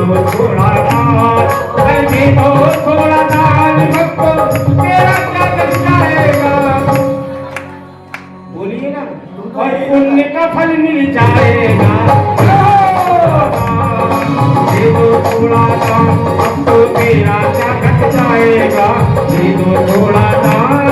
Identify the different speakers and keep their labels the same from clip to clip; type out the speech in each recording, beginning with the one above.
Speaker 1: दो थोड़ा दान, दे दो थोड़ा दान, भक्तों तेरा क्या कर जाएगा। बोलिए ना, और पुण्य का फल मिल जाएगा। दे दो थोड़ा दान, अब तो तेरा क्या घट जाएगा। दे दो थोड़ा दान।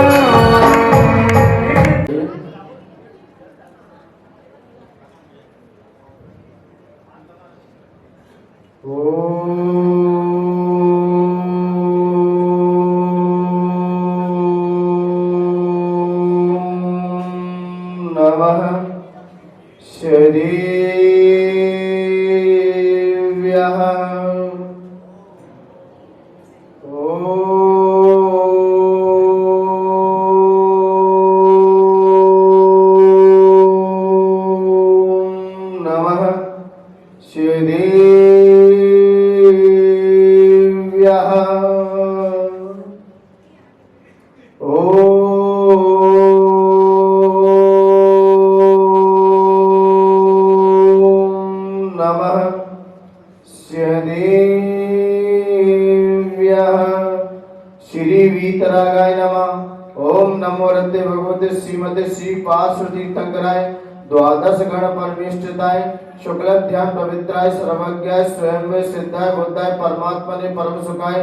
Speaker 1: श्री वीतरागाय नमः। ओम नमो रते भगवते श्रीमते श्री पार्श्वती तीर्थंकराय द्वादश गण परमेष्ठताय शुक्ल ध्यान पवित्राय सर्वज्ञाय स्वयं सिद्धाय बुद्धाय परमात्मने परम सुखाय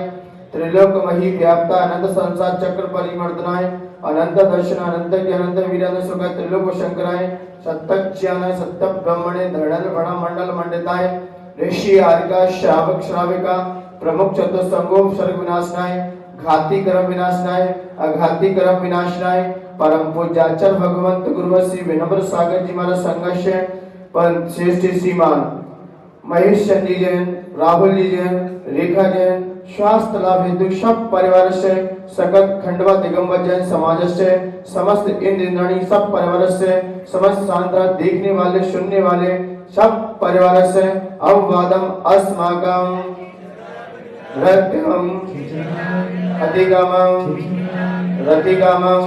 Speaker 1: त्रिलोक मही व्याप्ता अनंत संसार चक्र परिवर्तनाय अनंत दर्शन अनंत अनंत वीरान सुखाय त्रिलोक शंकराय सत्तज्ञानाय सत्य ब्रह्मणे धड़ल भण मंडल मंडिताय ऋषि आर्गा श्रावक श्राविका प्रमुख चतुर्संगो सर्ग विनाशनाय घाती कर्म विनाशनाय अघाती कर्म विनाशनाय परम पूज्याचर भगवंत गुरु श्री विनम्र सागर जी महाराज संघर्ष पर श्रेष्ठ श्रीमान महेश चंदी जैन राहुल जी जैन रेखा जैन स्वास्थ्य लाभ हेतु सब परिवार से सकल खंडवा दिगंबर जैन समाज से समस्त इंद्र इंद्राणी सब परिवार से समस्त सांद्रा देखने वाले सुनने वाले सब परिवार से अववादम अस्माकम रत्यम अधिगमं रतिगमं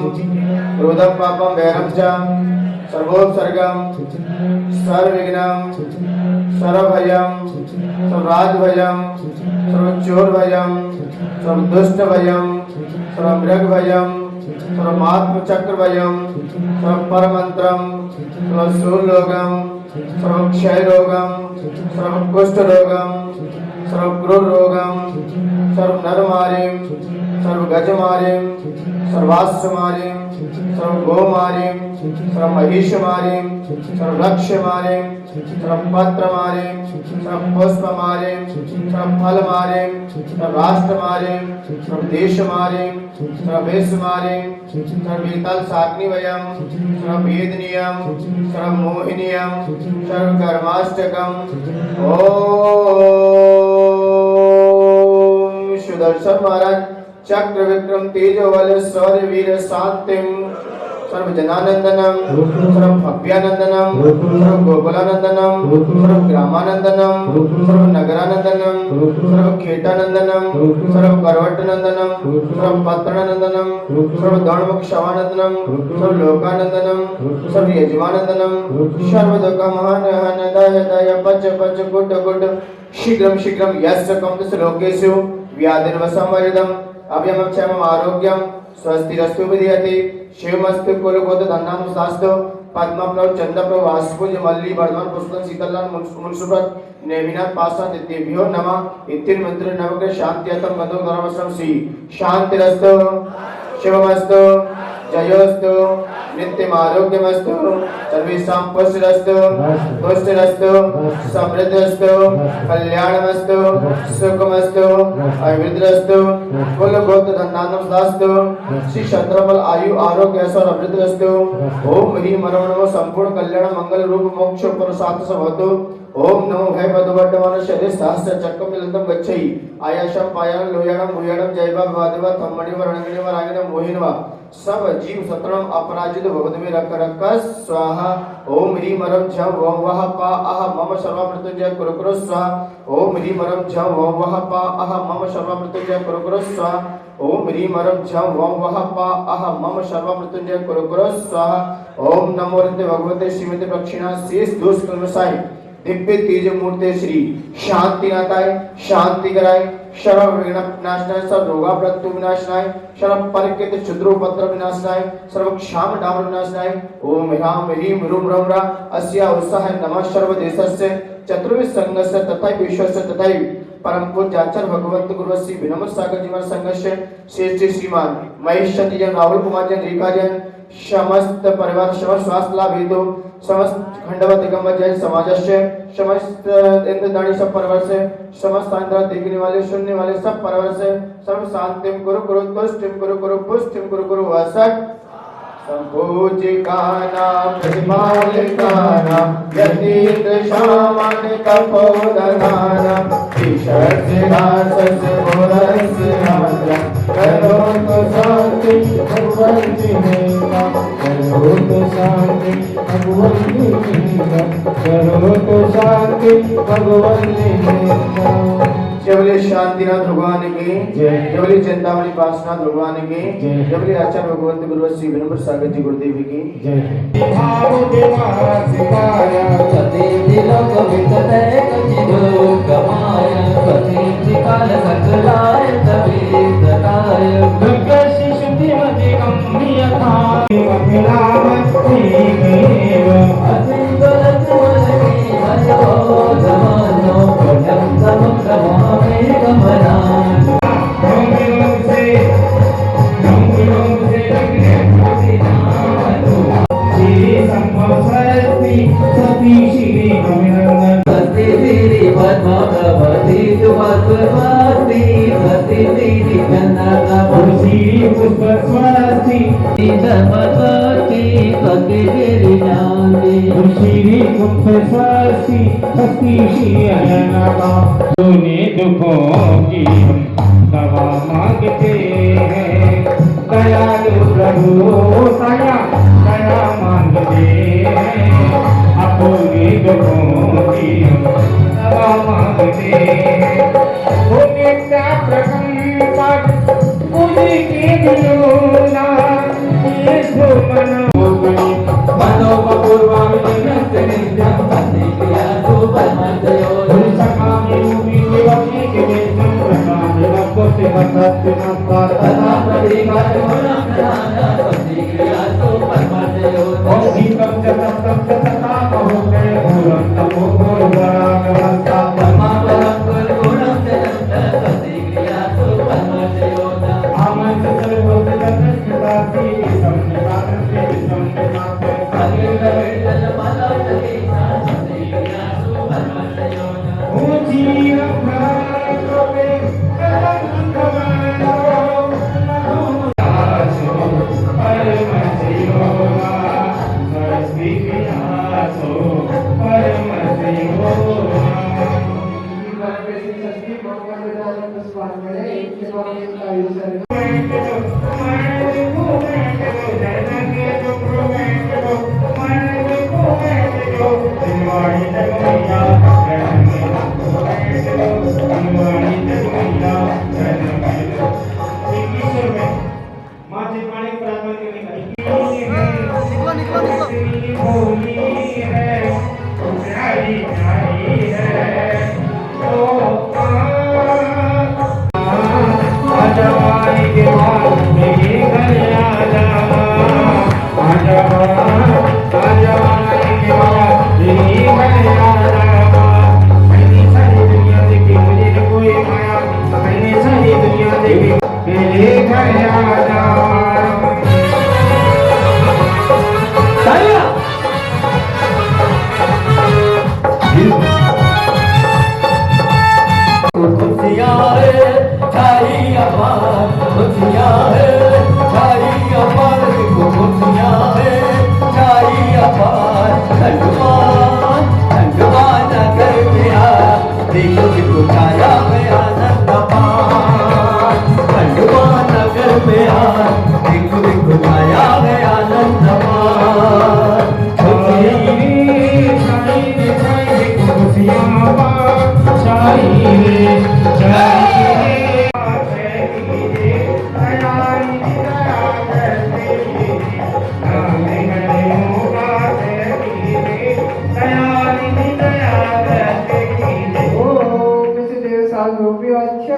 Speaker 1: क्रोधं पापं वैरं च सर्वोपसर्गं सर्वविघ्नं सर्वभयं सर्वराजभयं सर्वचोरभयं सर्वदुष्टभयं सर्वमृगभयं सर्वमात्मचक्रभयं सर्वपरमन्त्रं सर्वशूलरोगं सर्वक्षयरोगं सर्वकुष्ठरोगं सर्वक्रूररोगं सर्वनरमारीं सर्वगजमारीं सर्वाश्वमारीं सर्वगोमारीं सर्वमहिषमारीं सर्वलक्ष्यमारीं सर्वपत्रमारीं सर्वपुष्पमारीं सर्वफलमारीं सर्वराष्ट्रमारीं सर्वदेशमारीं सर्ववेशमारीं सर्ववेतालसाग्निवयं सर्ववेदनीयं सर्वमोहिनीयं सर्वकर्माष्टकं ओम सुदर्शन महाराज चक्र विक्रम तेजो वाले शौर्य वीर शांतिम सर्व जनानंदनम सर्व भव्यानंदनम सर्व गोकुलानंदनम सर्व ग्रामानंदनम सर्व नगरानंदनम सर्व खेटानंदनम सर्व करवटनंदनम सर्व पत्रनंदनम सर्व दौड़मुख शवानंदनम सर्व लोकानंदनम सर्व यजमानंदनम सर्व दुख महान हनदाय दाय पच पच गुड गुड शीघ्रम शीघ्रम यस्य कमस लोकेषु व्याधिर्वसंवरिदम अभयम क्षमम आरोग्यम स्वस्तिरस्तु विधियते शिवमस्तु कुलगोत्र धन्नाम शास्त्र पद्मप्लव चंद्रप्लव वासुपुज मल्ली वर्धमान पुष्पन शीतललाल मुंसुप्रत नेमिनाथ पाषाण इत्येभ्यो नमः इत्तिन मंत्र नवग्रह शांत्यतम गतो धर्मश्रम श्री शांतिरस्तु शिवमस्तु जयोस्तु नित्यम आरोग्यमस्तु सर्वेषां पुष्टिरस्तु पुष्टिरस्तु समृद्धिरस्तु कल्याणमस्तु सुखमस्तु अभिवृद्धिरस्तु कुलगोत्र धनानां दास्तु श्री क्षत्रबल आयु आरोग्य ऐश्वर्य अभिवृद्धिरस्तु ओम ह्रीं नमो नमः संपूर्ण कल्याण मंगल रूप मोक्ष पुरुषार्थ भवतु ओम नमो भय पदवट्टमान शरीर सहस्र चक्रम मिलंतम गच्छै आयाशम पायान लोयाणम भूयाणम जयवा भवादेवा थम्मणि वरणगिनि वरागिनि मोहिनवा सब जीव सतरम अपराजित भगवद्मे रक रक स्वाहा ओम ह्रीं मरम झ वं वह पा अह मम सर्व मृत्युंजय कुरु कुरु स्वाहा ओम ह्रीं मरम झ वं वह पा अह मम सर्व मृत्युंजय कुरु कुरु स्वाहा ओम ह्रीं मरम झ वं वह पा अह मम सर्व मृत्युंजय कुरु कुरु स्वाहा ओम नमो रते भगवते श्रीमते दक्षिणा शेष दोष कलमसाय दिव्य तेज मूर्ति श्री शांतिनाथ आय, शांति कराए, सर्व विघ्न विनाशनाय, सर्व रोगा मृत्यु विनाशनाय, सर्व परिकृत क्षुद्रोपद्रव विनाशनाय, सर्व क्षाम डामर विनाशनाय। ओम ह्रां ह्रीं ह्रूं ह्रं ह्रा अस्या उत्साह नमः सर्वदेशस्य चतुर्विध संघस्य तथा विश्वस्य तथा परम पूज्य आचार्य भगवंत गुरु श्री विनम्र सागर जीवन संघस्य श्रेष्ठ श्रीमान महेश चंद्र जन, राहुल कुमार जन, रेखा जन, समस्त परिवार समस्त स्वास्थ्य लाभ हेतु समस्त खंडवत दिगंबर जैन समाजस्य समस्त इंद्रदानी सब परिवार से समस्त आंध्र देखने वाले सुनने वाले सब परिवार से सर्व शांतिम गुरु गुरु तुष्टिम गुरु गुरु पुष्टिम गुरु गुरु वसत संपूजिकानां प्रतिमालिकानां यतीन्द्र शामन तपोधनानां ईशस्यासस्य पुरस्य राजा करोतु शांति भगवन्ति मेना, करोतु शांति भगवन्ति मेना, करोतु शांति भगवन्ति मेना। जबले शांतिनाथ भगवान की जय, जबले चिंतामणि पासनाथ भगवान की जय, जबले आचार्य भगवंत गुरु श्री विनम्र सागर जी गुरुदेव की जय। भाव देवा शिवाय सती दिलोक वितते कचिदो कमाय, सती काल सकलाय कवितकाय, दुर्गा शिशुति मति गम्यथा अभिलावती देव अतिगलत वलकी भयो जमानो पुण्यं समं समामे गमनान्। सती श्री अभिनंदन सती श्री पद्मावती सुभद्रवती सती श्री चंद्रवती पुष्पवती धर्मवती सती श्री जानकी श्री पुष्पवती सती श्री अनन्या। सुने दुखों की दवा मांगते हैं, दयालु प्रभु दया दया मांगते हैं, अपने दुखों की दवा मांगते हैं। उन्हें क्या प्रकंपक मुझे के दिलोना ये जो मनो पूर्वाम जगत नित्यम पति क्रिया तो परमतयो सकामे रूपी देवकी के देशम प्रकाश रखो से बसत्य नमस्कार तथा परिवार मोनम प्रधान पति क्रिया तो परमतयो ओम दीपम च सप्तम च तथा बहुते गुणम तमो गुणवराग हस्ता ब्रह्मा परम गुणम च पति क्रिया तो परमतयो आमन च सर्वोच्च तत्सदासी संनिपात से संनिपात अनिल वेदन माला तके पति क्रिया तो परमतयो ओ जीव प्राणो में परम भगवानो आसो परम जीवोगा सरस्वती आसो परम जीवोगा। कोई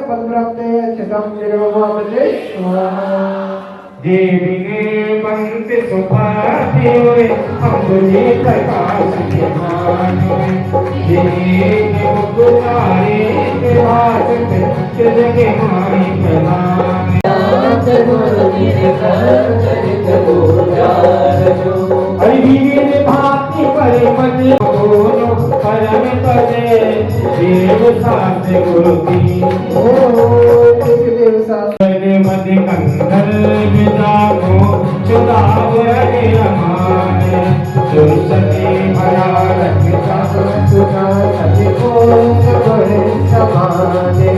Speaker 2: फल प्राप्त क्षतम निर्वामते
Speaker 3: देविने पंत सुभाति हुए अम्बुजे प्रकाश के मानो देव गुलारे के हाथ में जगे माई प्रदान हरिवीर भाति परिपति दोनों परम पदे देव शास्त्र गुरु की
Speaker 2: देव शास्त्र
Speaker 3: मधि कंदल विदाको चुदाव रमाने दुर्सती भया रखता
Speaker 2: सुना सति को बड़े समाने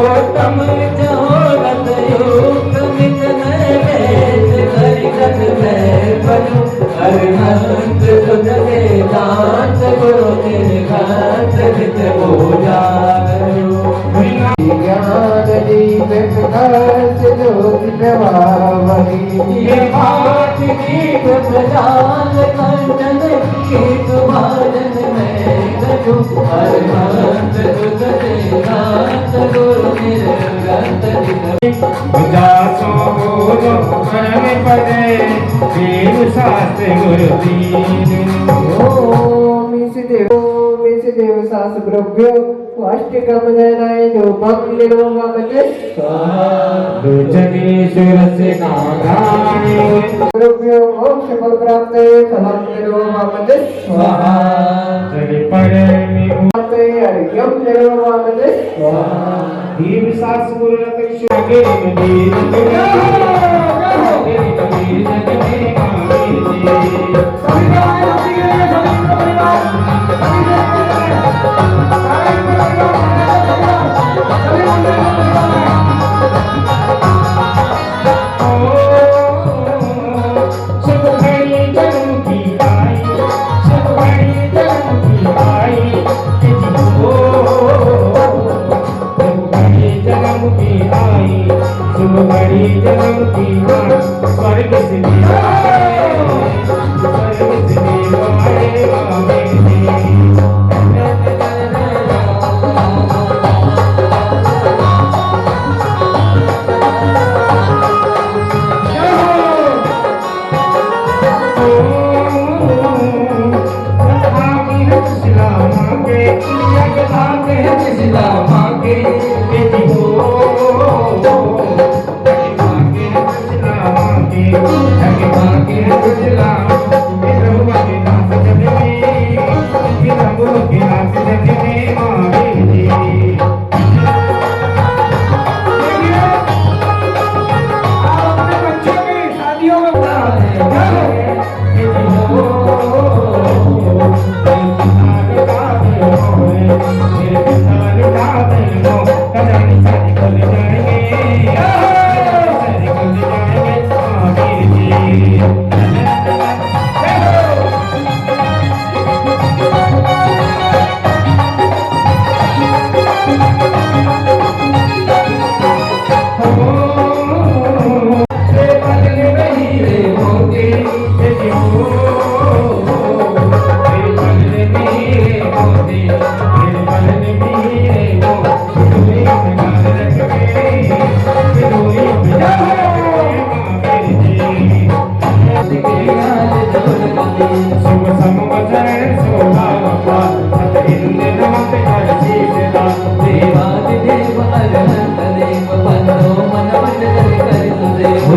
Speaker 4: उत्तम जहोरत योग मित नैवेद करिकत मैं बनु अरिहंत सुजगे दांत गुरु निर्घात नित पूजा
Speaker 2: ज्ञान दीप प्रकाश ज्योति प्रभावती
Speaker 4: ये बात गीत प्रजाल कंचन गीत भाजन में गजु अरिहंत सुजगे दांत गुरु निर्घात नित
Speaker 3: जासो बोलो परम पदे देव शास्त्र गुरु दीन
Speaker 2: ओम इस देव शास्त्रभ्यो अष्टकम जनाय रूपम निरोमते
Speaker 3: दुर्जनी सुरस्य नागाय
Speaker 2: गुरुभ्यो मोक्ष फल प्राप्त फलम निरोमते
Speaker 4: स्वाहा
Speaker 3: जनि परमि
Speaker 2: प्राप्ते अर्घ्यम निरोमते
Speaker 3: देव शास्त्र गुरु रत्न आगे स्वर्ग से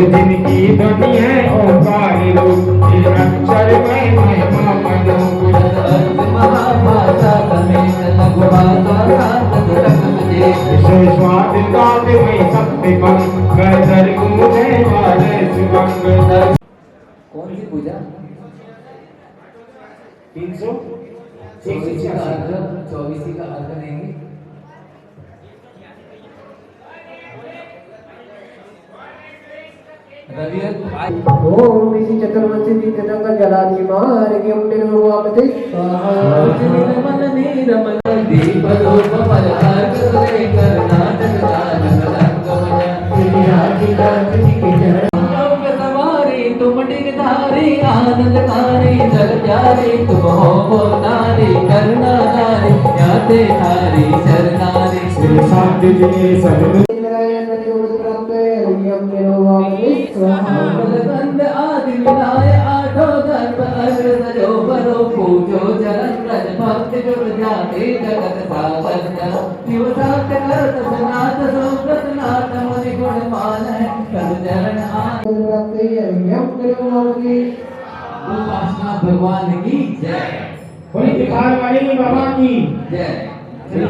Speaker 3: जिनकी ध्वनि है ओंकार रूप अक्षर में महिमा
Speaker 4: महाभाषा समेत लघु भाषा
Speaker 3: स्वादिकाद में सत्यम गदर मुझे वाले सुमंग
Speaker 4: कौन सी पूजा
Speaker 3: 300
Speaker 4: 24 का अर्घ देंगे।
Speaker 2: ओम इसी चतुर्वंशी तीर्थंग जलादि मार्गम निर्वामते स्वाहा
Speaker 4: मन नीरमल दीप लोक पर अर्घ सुरे कर्नाटक दान लोक सवारी तुम डिगधारी आनंदकारी जग प्यारी तुम हो नारी करुणाधारी याते हारी शरणारी
Speaker 3: शांति जिने सब
Speaker 2: इंद्राय कलियुग प्राप्ते यज्ञं निरोवामि स्वाहा
Speaker 4: मंगलगंध आदि मिलाए आठों गर्भ अग्र सजो बरो पूजो चरण रज भक्ति जुट जाते जगत साधन शिव सात करत सनात सोप्रत नाथ मुनि गुण मान है कर चरण आन
Speaker 2: प्राप्ते यज्ञं निरोवामि
Speaker 4: उपासना भगवान की जय
Speaker 3: बोली बिहार वाली बाबा की
Speaker 4: जय
Speaker 2: ओम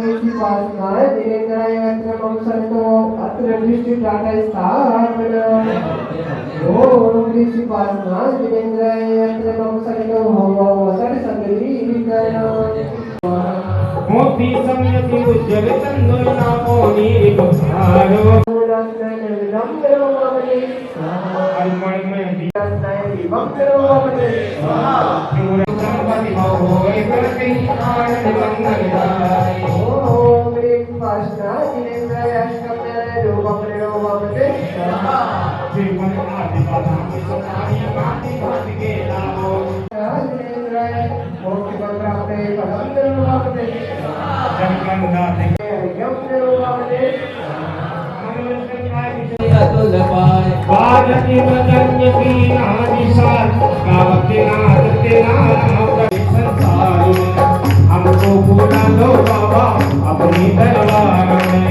Speaker 2: इति पासनाय दिनेन्द्राय अत्रमं संतो अत्र दृष्टि टाटा स्थापन ओम इति पासनाय दिनेन्द्राय अत्रमं संतो हवो वसट संगीकरण
Speaker 3: मोती संयति उज्जवल चंदन नामो नीरिपहारो
Speaker 2: रत्नय निर्विघ्नं निरोवामि
Speaker 3: अरुमण में दी
Speaker 2: रत्नय विभं निरोवामि
Speaker 3: गणपति भवोय प्रति आनंद मंगलदाय
Speaker 2: ओम इति पासनाय दिनेन्द्राय अष्टम्य रूपं निरोवामि
Speaker 3: श्री मन आदि बाधा सुनाई गांधी गांधी के नामो
Speaker 2: दिनेन्द्राय मोक्ष प्राप्ते पदं निरोवामि
Speaker 3: जगन्नाथ
Speaker 2: यज्ञं निरोवामि
Speaker 4: अतुल पाय
Speaker 3: बाजति बजन्य कीना विशाल गावति नाथ तेरा नाम संसार में हमको बुला लो बाबा अपनी दरबार में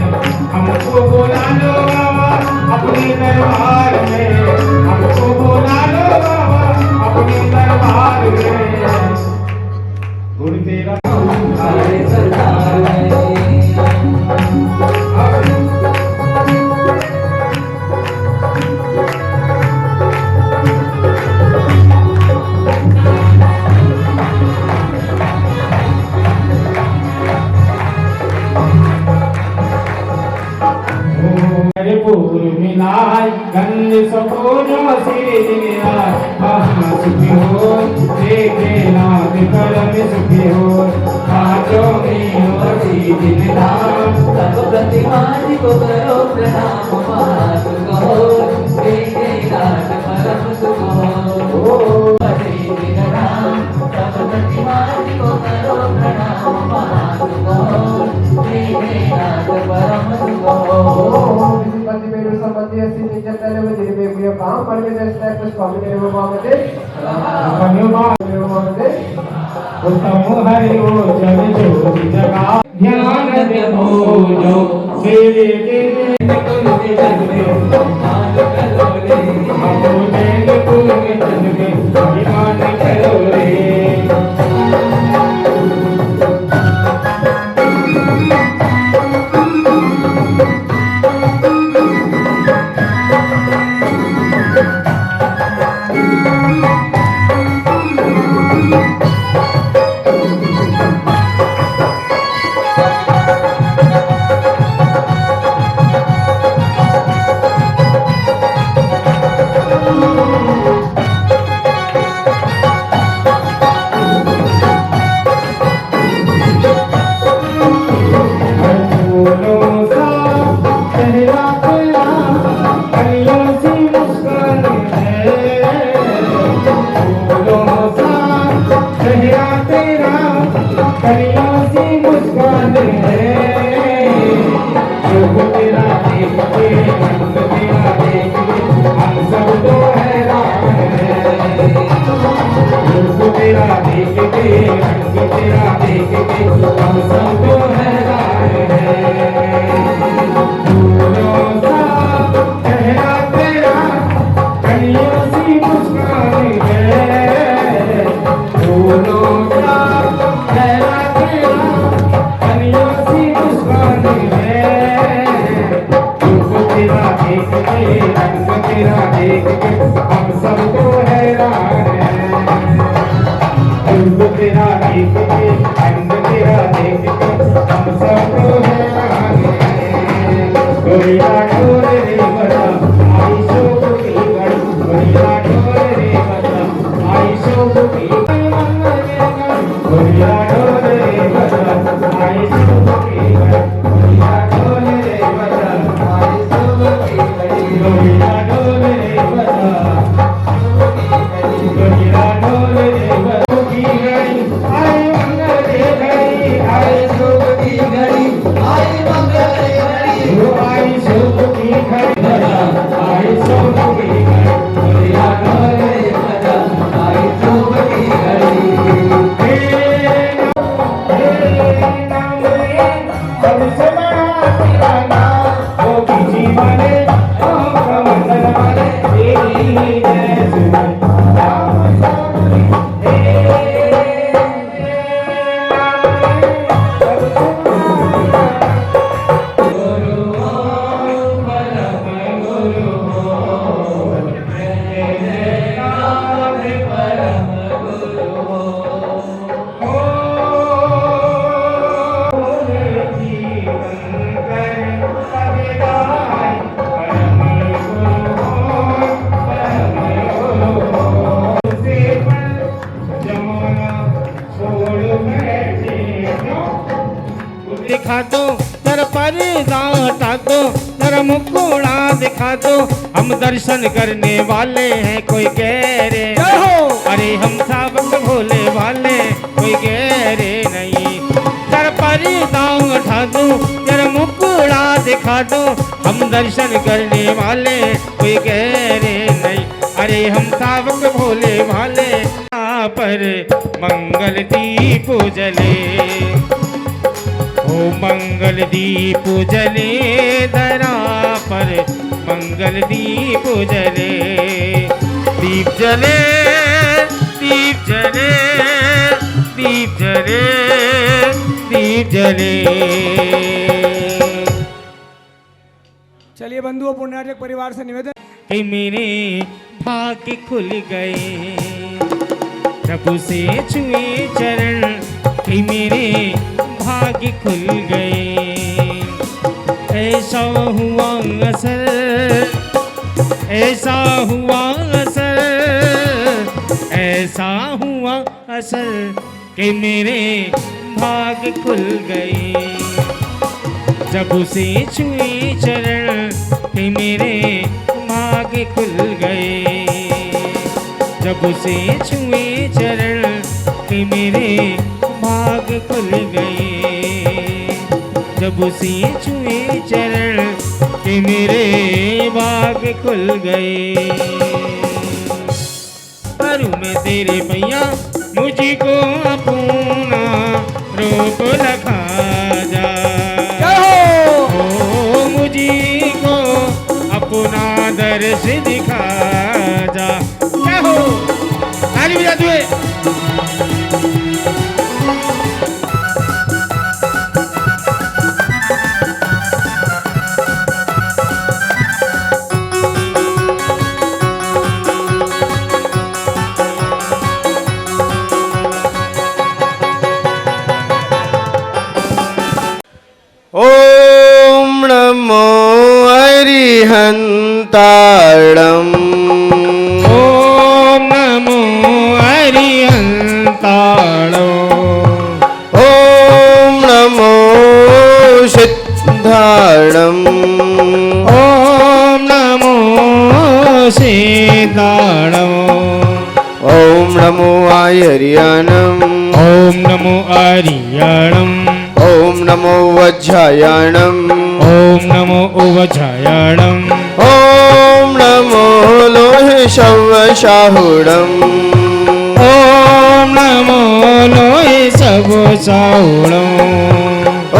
Speaker 3: हमको बुला लो बाबा अपने दरबार में हमको बुला लो बाबा अपने दरबार में गुरु तेरा
Speaker 4: सारे सरदार में
Speaker 3: मिलाय गंध सपोजो सिरे दिनाय हम सुखी हो देखे नाथ परम सुखी हो पाचो में वसी दिनदार
Speaker 4: सब प्रतिमान को करो प्रणाम महान कहो देखे नाथ परम सुख हो पति दिन राम सब प्रतिमान को करो प्रणाम महान कहो देखे नाथ परम सुख हो
Speaker 2: पति मेरे संबंधी ऐसी निजता है वो जिन्हें मैं ये काम पर में जैसा है कुछ काम नहीं हुआ मुझे
Speaker 3: उत्तम हरि ओ जग जो जगा ज्ञान देहो जो मेरे के
Speaker 4: तुमके जग में मान करो रे
Speaker 3: हमको देंगे तुमके जग में अभिमान करो रे तेरा देख के हम सबको हैरान दिखा दो, जरा पर्दा हटा दो, जरा मुकुड़ा दिखा दो। हम दर्शन करने वाले हैं, कोई कह रे अरे हम सावक भोले वाले, कोई कह रे नहीं। जरा पर्दा उठा दो, जरा मुकुड़ा दिखा दो, हम दर्शन करने वाले, कोई कह रे नहीं। अरे हम सावक भोले वाले, यहाँ पर मंगल दीप जले, ओ मंगल दीप जले, धरा पर मंगल दीप जले। दीप जले, दीप जले, दीप जले, दीप जले।
Speaker 5: चलिए बंधुओं, पुण्यार्चक परिवार से निवेदन
Speaker 3: कि मेरे भाग्य खुल गए, प्रभु से छुए चरण, कि मेरे भाग्य खुल गए। ऐसा हुआ असर, ऐसा हुआ असर, ऐसा हुआ असर, कि मेरे भाग्य खुल गए। जब उसे छुए चरण, कि मेरे भाग्य खुल गए। जब उसे छुए चरण, कि मेरे भाग्य खुल गए। जब उसे छुए चरण, कि मेरे भाग्य खुल गए। करूं मैं तेरे मैया, मुझको अपना रूप लखा जा, ओ मुझको अपना दर्श दिखा जा। क्या हो आगे भी जाते हुए
Speaker 1: ओम नमो अरिहंताणं।
Speaker 3: ओम नमो अरिहंताणो।
Speaker 1: ओम नमो सिद्धाणं।
Speaker 3: ओम नमो सिद्धाणो।
Speaker 1: ओम नमो आयर्याणं।
Speaker 3: ओम नमो आर्याणं।
Speaker 1: ओम नमो वज्रायणं।
Speaker 3: ओम नमो उवझायणं।
Speaker 1: ओम नमो लोहिषवशाहुणं।
Speaker 3: ओम नमो लोहि सबसाहुणं।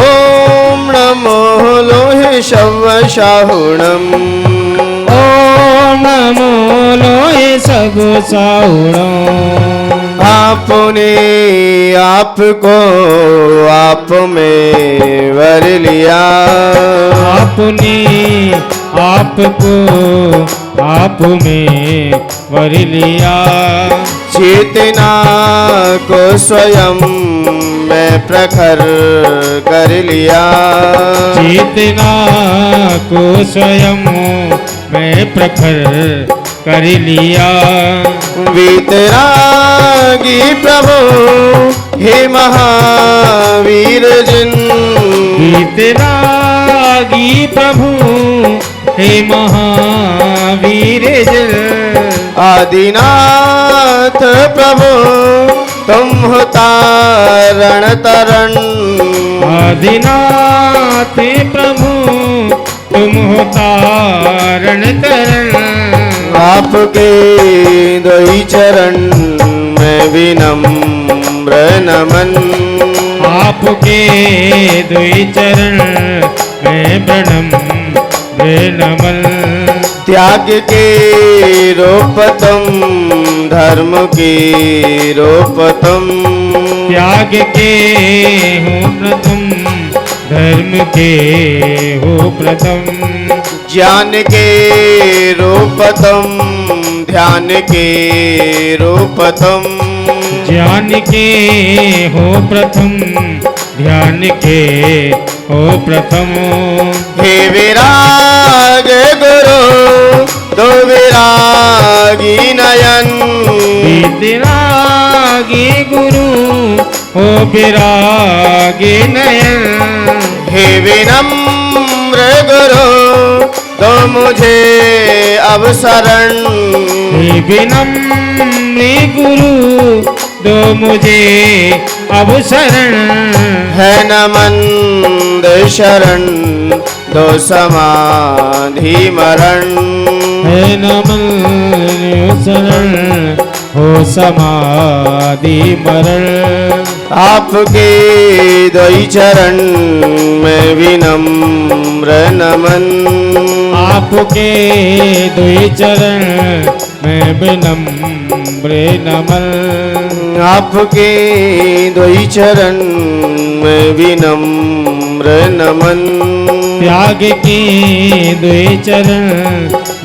Speaker 1: ओम नमो लोहिषवशाहुणं।
Speaker 3: ओम नमो लोहि सबसाहुणं।
Speaker 1: आपने आपको आप में वर लिया।
Speaker 3: आपने आपको आप में वर लिया।
Speaker 1: चेतना को स्वयं में प्रखर कर लिया।
Speaker 3: चेतना को स्वयं मैं प्रखर कर लिया।
Speaker 1: वीतरागी प्रभु हे महावीर जिन।
Speaker 3: वीतरागी प्रभु हे महावीर जिन।
Speaker 1: आदिनाथ प्रभु तुम हो तारण तरण।
Speaker 3: आदिनाथ प्रभु तुम हो तारण तरण।
Speaker 1: आपके दोई चरण में विनम्र नमन।
Speaker 3: आपके दुई चरण में प्रणम नमन।
Speaker 1: त्याग के रूप तुम धर्म के रूप तुम।
Speaker 3: त्याग के हो प्रथम धर्म के हो प्रथम।
Speaker 1: ज्ञान के रूप तुम ध्यान के रूप तुम।
Speaker 3: ज्ञान के हो प्रथम ध्यान के हो प्रथम।
Speaker 1: हे विराग गुरु दो विरागी नयन।
Speaker 3: विरागी गुरु हो विरागी नयन।
Speaker 1: हे विनम्र गुरु दो मुझे अब शरण।
Speaker 3: हे विनम्र गुरु दो मुझे अब शरण।
Speaker 1: है न मंद शरण दो समाधि मरण।
Speaker 3: है न मन शरण हो समाधि मरण।
Speaker 1: आपके द्वै चरण में विनम्र नमन।
Speaker 3: आपके द्वै चरण में विनम्र नमन।
Speaker 1: आपके द्वै चरण में विनम्र नमन।
Speaker 3: त्याग के द्वै चरण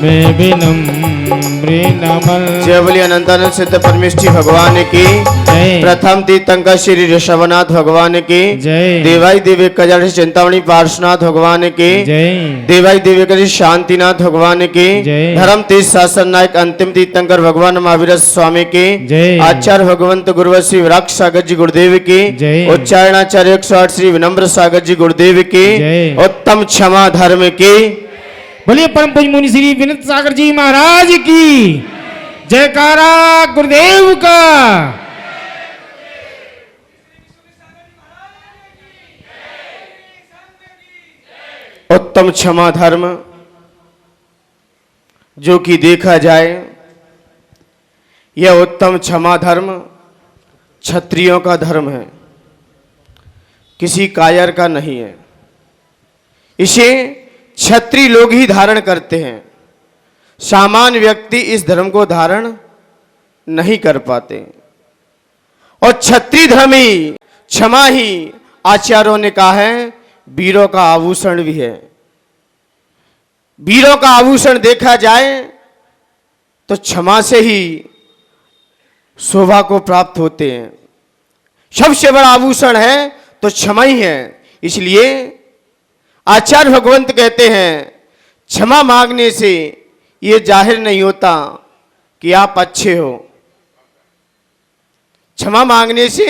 Speaker 3: में विनम्र नमन।
Speaker 1: जय बोलिए अनंतानंद सिद्ध परमेष्ठी भगवान की
Speaker 3: जय।
Speaker 1: प्रथम तीर्थंकर श्री ऋषभनाथ भगवान की
Speaker 3: जय।
Speaker 1: देवाई देवी कजड़ चिंतामणि पार्श्वनाथ भगवान की
Speaker 3: जय।
Speaker 1: देवाई देवी कजड़ शांतिनाथ भगवान की
Speaker 3: जय।
Speaker 1: धर्म तीर्थ शासन नायक अंतिम तीर्थंकर भगवान महावीर स्वामी की
Speaker 3: जय।
Speaker 1: आचार्य भगवंत गुरुवर श्री विराट सागर जी गुरुदेव की
Speaker 3: जय।
Speaker 1: उच्चारणाचार्य 108 श्री विनम्र सागर जी गुरुदेव की
Speaker 3: जय।
Speaker 1: उत्तम क्षमा धर्म की।
Speaker 3: बोलिए परम पूज्य मुनि श्री विनत सागर जी महाराज की जयकारा गुरुदेव का।
Speaker 1: उत्तम क्षमा धर्म जो कि देखा जाए यह उत्तम क्षमा धर्म क्षत्रियों का धर्म है, किसी कायर का नहीं है। इसे क्षत्रिय लोग ही धारण करते हैं, सामान्य व्यक्ति इस धर्म को धारण नहीं कर पाते। और क्षत्रिय धर्म ही क्षमा ही आचार्यों ने कहा है वीरों का आभूषण भी है। वीरों का आभूषण देखा जाए तो क्षमा से ही शोभा को प्राप्त होते हैं। सबसे बड़ा आभूषण है तो क्षमा ही है। इसलिए आचार्य भगवंत कहते हैं क्षमा मांगने से ये जाहिर नहीं होता कि आप अच्छे हो। क्षमा मांगने से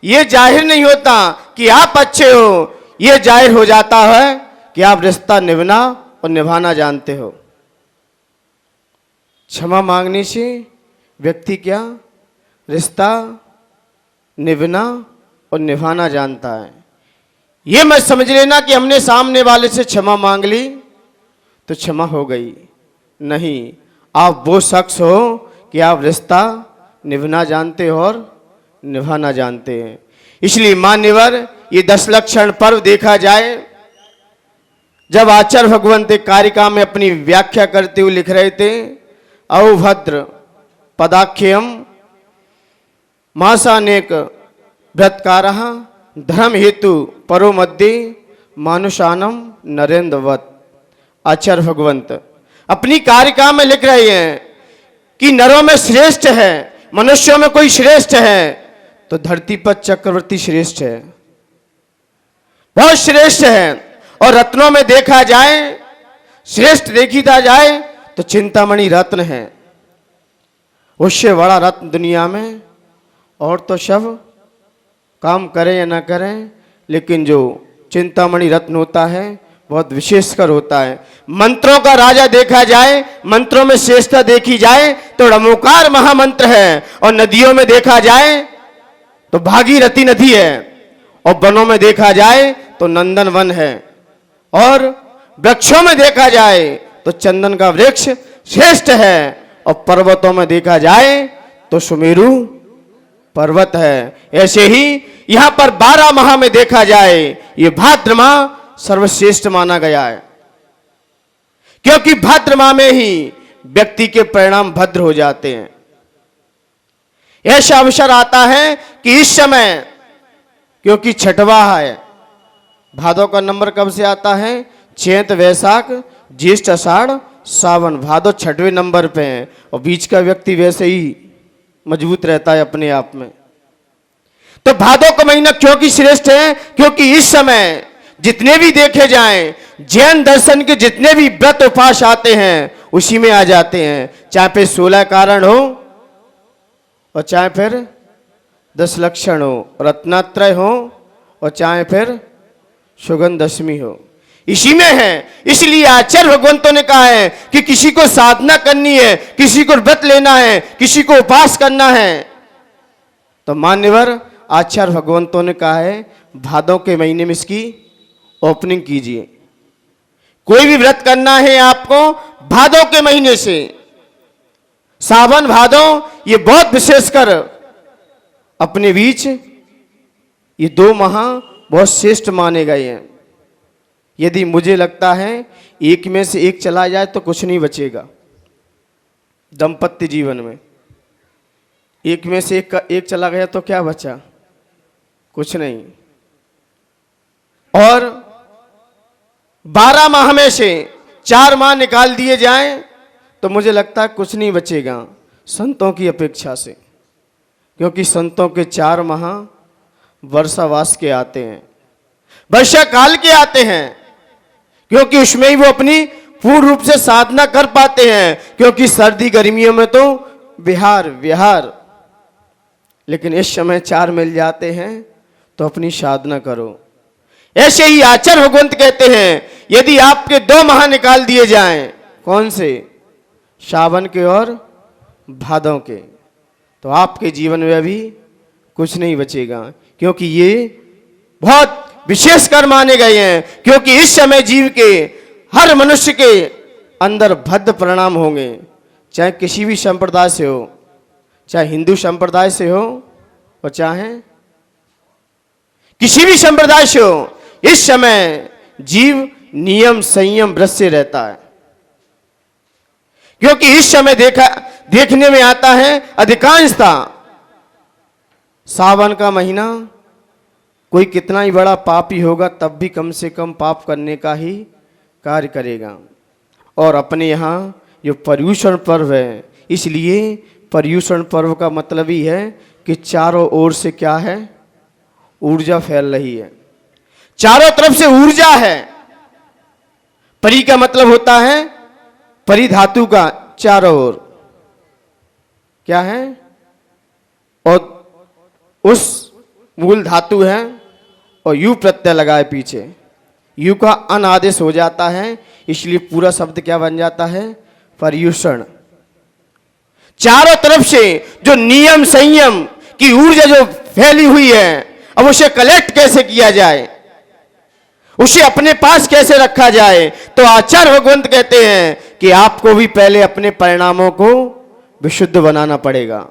Speaker 1: ये जाहिर नहीं होता कि आप अच्छे हो, ये जाहिर हो जाता है कि आप रिश्ता निभाना और निभाना जानते हो। क्षमा मांगने से व्यक्ति क्या रिश्ता निभाना और निभाना जानता है। ये मत समझ लेना कि हमने सामने वाले से क्षमा मांग ली तो क्षमा हो गई। नहीं, आप वो शख्स हो कि आप रिश्ता निभाना जानते हो और निभाना जानते हैं। इसलिए मान्यवर ये 10 लक्षण पर्व देखा जाए, जब आचार्य भगवंत एक कारिका में अपनी व्याख्या करते हुए लिख रहे थे अवभद्र पदाख्यम मासानेक व्रतकारः धर्म हेतु परो मध्य मानुषानम नरेंद्रवत। आचार्य भगवंत अपनी कारिका में लिख रहे हैं कि नरों में श्रेष्ठ है, मनुष्यों में कोई श्रेष्ठ है तो धरती पर चक्रवर्ती श्रेष्ठ है, बहुत श्रेष्ठ है। और रत्नों में देखा जाए श्रेष्ठ देखा जाए तो चिंतामणि रत्न है, उससे बड़ा रत्न दुनिया में और तो सब काम करें या ना करें, लेकिन जो चिंतामणि रत्न होता है बहुत विशेषकर होता है। मंत्रों का राजा देखा जाए, मंत्रों में श्रेष्ठता देखी जाए तो रमोकार महामंत्र है। और नदियों में देखा जाए तो भागीरथी नदी है। और वनों में देखा जाए तो नंदन वन है। और वृक्षों में देखा जाए तो चंदन का वृक्ष श्रेष्ठ है। और पर्वतों में देखा जाए तो सुमेरु पर्वत है। ऐसे ही यहां पर 12 माह में देखा जाए ये भाद्र माह सर्वश्रेष्ठ माना गया है, क्योंकि भाद्र माह में ही व्यक्ति के परिणाम भद्र हो जाते हैं। ऐसा अवसर आता है कि इस समय, क्योंकि छठवा है, भादों का नंबर कब से आता है? चैत वैशाख ज्येष्ठ आषाढ़ सावन, भादो 6वें नंबर पे है। और बीच का व्यक्ति वैसे ही मजबूत रहता है अपने आप में। तो भादों का महीना क्योंकि श्रेष्ठ है, क्योंकि इस समय जितने भी देखे जाएं जैन दर्शन के जितने भी व्रत उपास आते हैं उसी में आ जाते हैं, चाहे फिर 16 कारण हो और चाहे फिर 10 लक्षण हो, रत्नात्रय हो और चाहे फिर सुगंध दशमी हो, इसी में है। इसलिए आचार्य भगवंतों ने कहा है कि किसी को साधना करनी है, किसी को व्रत लेना है, किसी को उपास करना है, तो मान्यवर आचार्य भगवंतों ने कहा है भादों के महीने में इसकी ओपनिंग कीजिए। कोई भी व्रत करना है आपको भादों के महीने से, सावन भादों ये बहुत विशेषकर अपने बीच ये 2 माह बहुत श्रेष्ठ माने गए हैं। यदि मुझे लगता है एक में से एक चला जाए तो कुछ नहीं बचेगा दाम्पत्य जीवन में। एक में से एक चला गया तो क्या बचा? कुछ नहीं। और 12 माह में से 4 माह निकाल दिए जाएं तो मुझे लगता है कुछ नहीं बचेगा संतों की अपेक्षा से, क्योंकि संतों के 4 माह वर्षावास के आते हैं, वर्षा काल के आते हैं, क्योंकि उसमें ही वो अपनी पूर्ण रूप से साधना कर पाते हैं। क्योंकि सर्दी गर्मियों में तो विहार, लेकिन इस समय 4 मिल जाते हैं तो अपनी साधना करो। ऐसे ही आचार्य भगवंत कहते हैं यदि आपके 2 माह निकाल दिए जाएं, कौन से? सावन के और भादों के, तो आपके जीवन में अभी कुछ नहीं बचेगा, क्योंकि ये बहुत विशेष कर माने गए हैं। क्योंकि इस समय जीव के हर मनुष्य के अंदर भद्र परिणाम होंगे, चाहे किसी भी संप्रदाय से हो, चाहे हिंदू संप्रदाय से हो और चाहे किसी भी संप्रदाय से हो। इस समय जीव नियम संयम व्रत से रहता है, क्योंकि इस समय देखने में आता है अधिकांशता सावन का महीना कोई कितना ही बड़ा पापी होगा तब भी कम से कम पाप करने का ही कार्य करेगा। और अपने यहाँ जो पर्यूषण पर्व है, इसलिए पर्यूषण पर्व का मतलब ही है कि चारों ओर से क्या है? ऊर्जा फैल रही है, चारों तरफ से ऊर्जा है। परि का मतलब होता है परि धातु का चारों ओर क्या है, और उस मूल धातु है और यू प्रत्यय लगाए पीछे, यू का अन आदेश हो जाता है, इसलिए पूरा शब्द क्या बन जाता है? पर्यूषण। चारों तरफ से जो नियम संयम की ऊर्जा जो फैली हुई है, अब उसे कलेक्ट कैसे किया जाए, उसे अपने पास कैसे रखा जाए? तो आचार्य भगवंत कहते हैं कि आपको भी पहले अपने परिणामों को विशुद्ध बनाना पड़ेगा।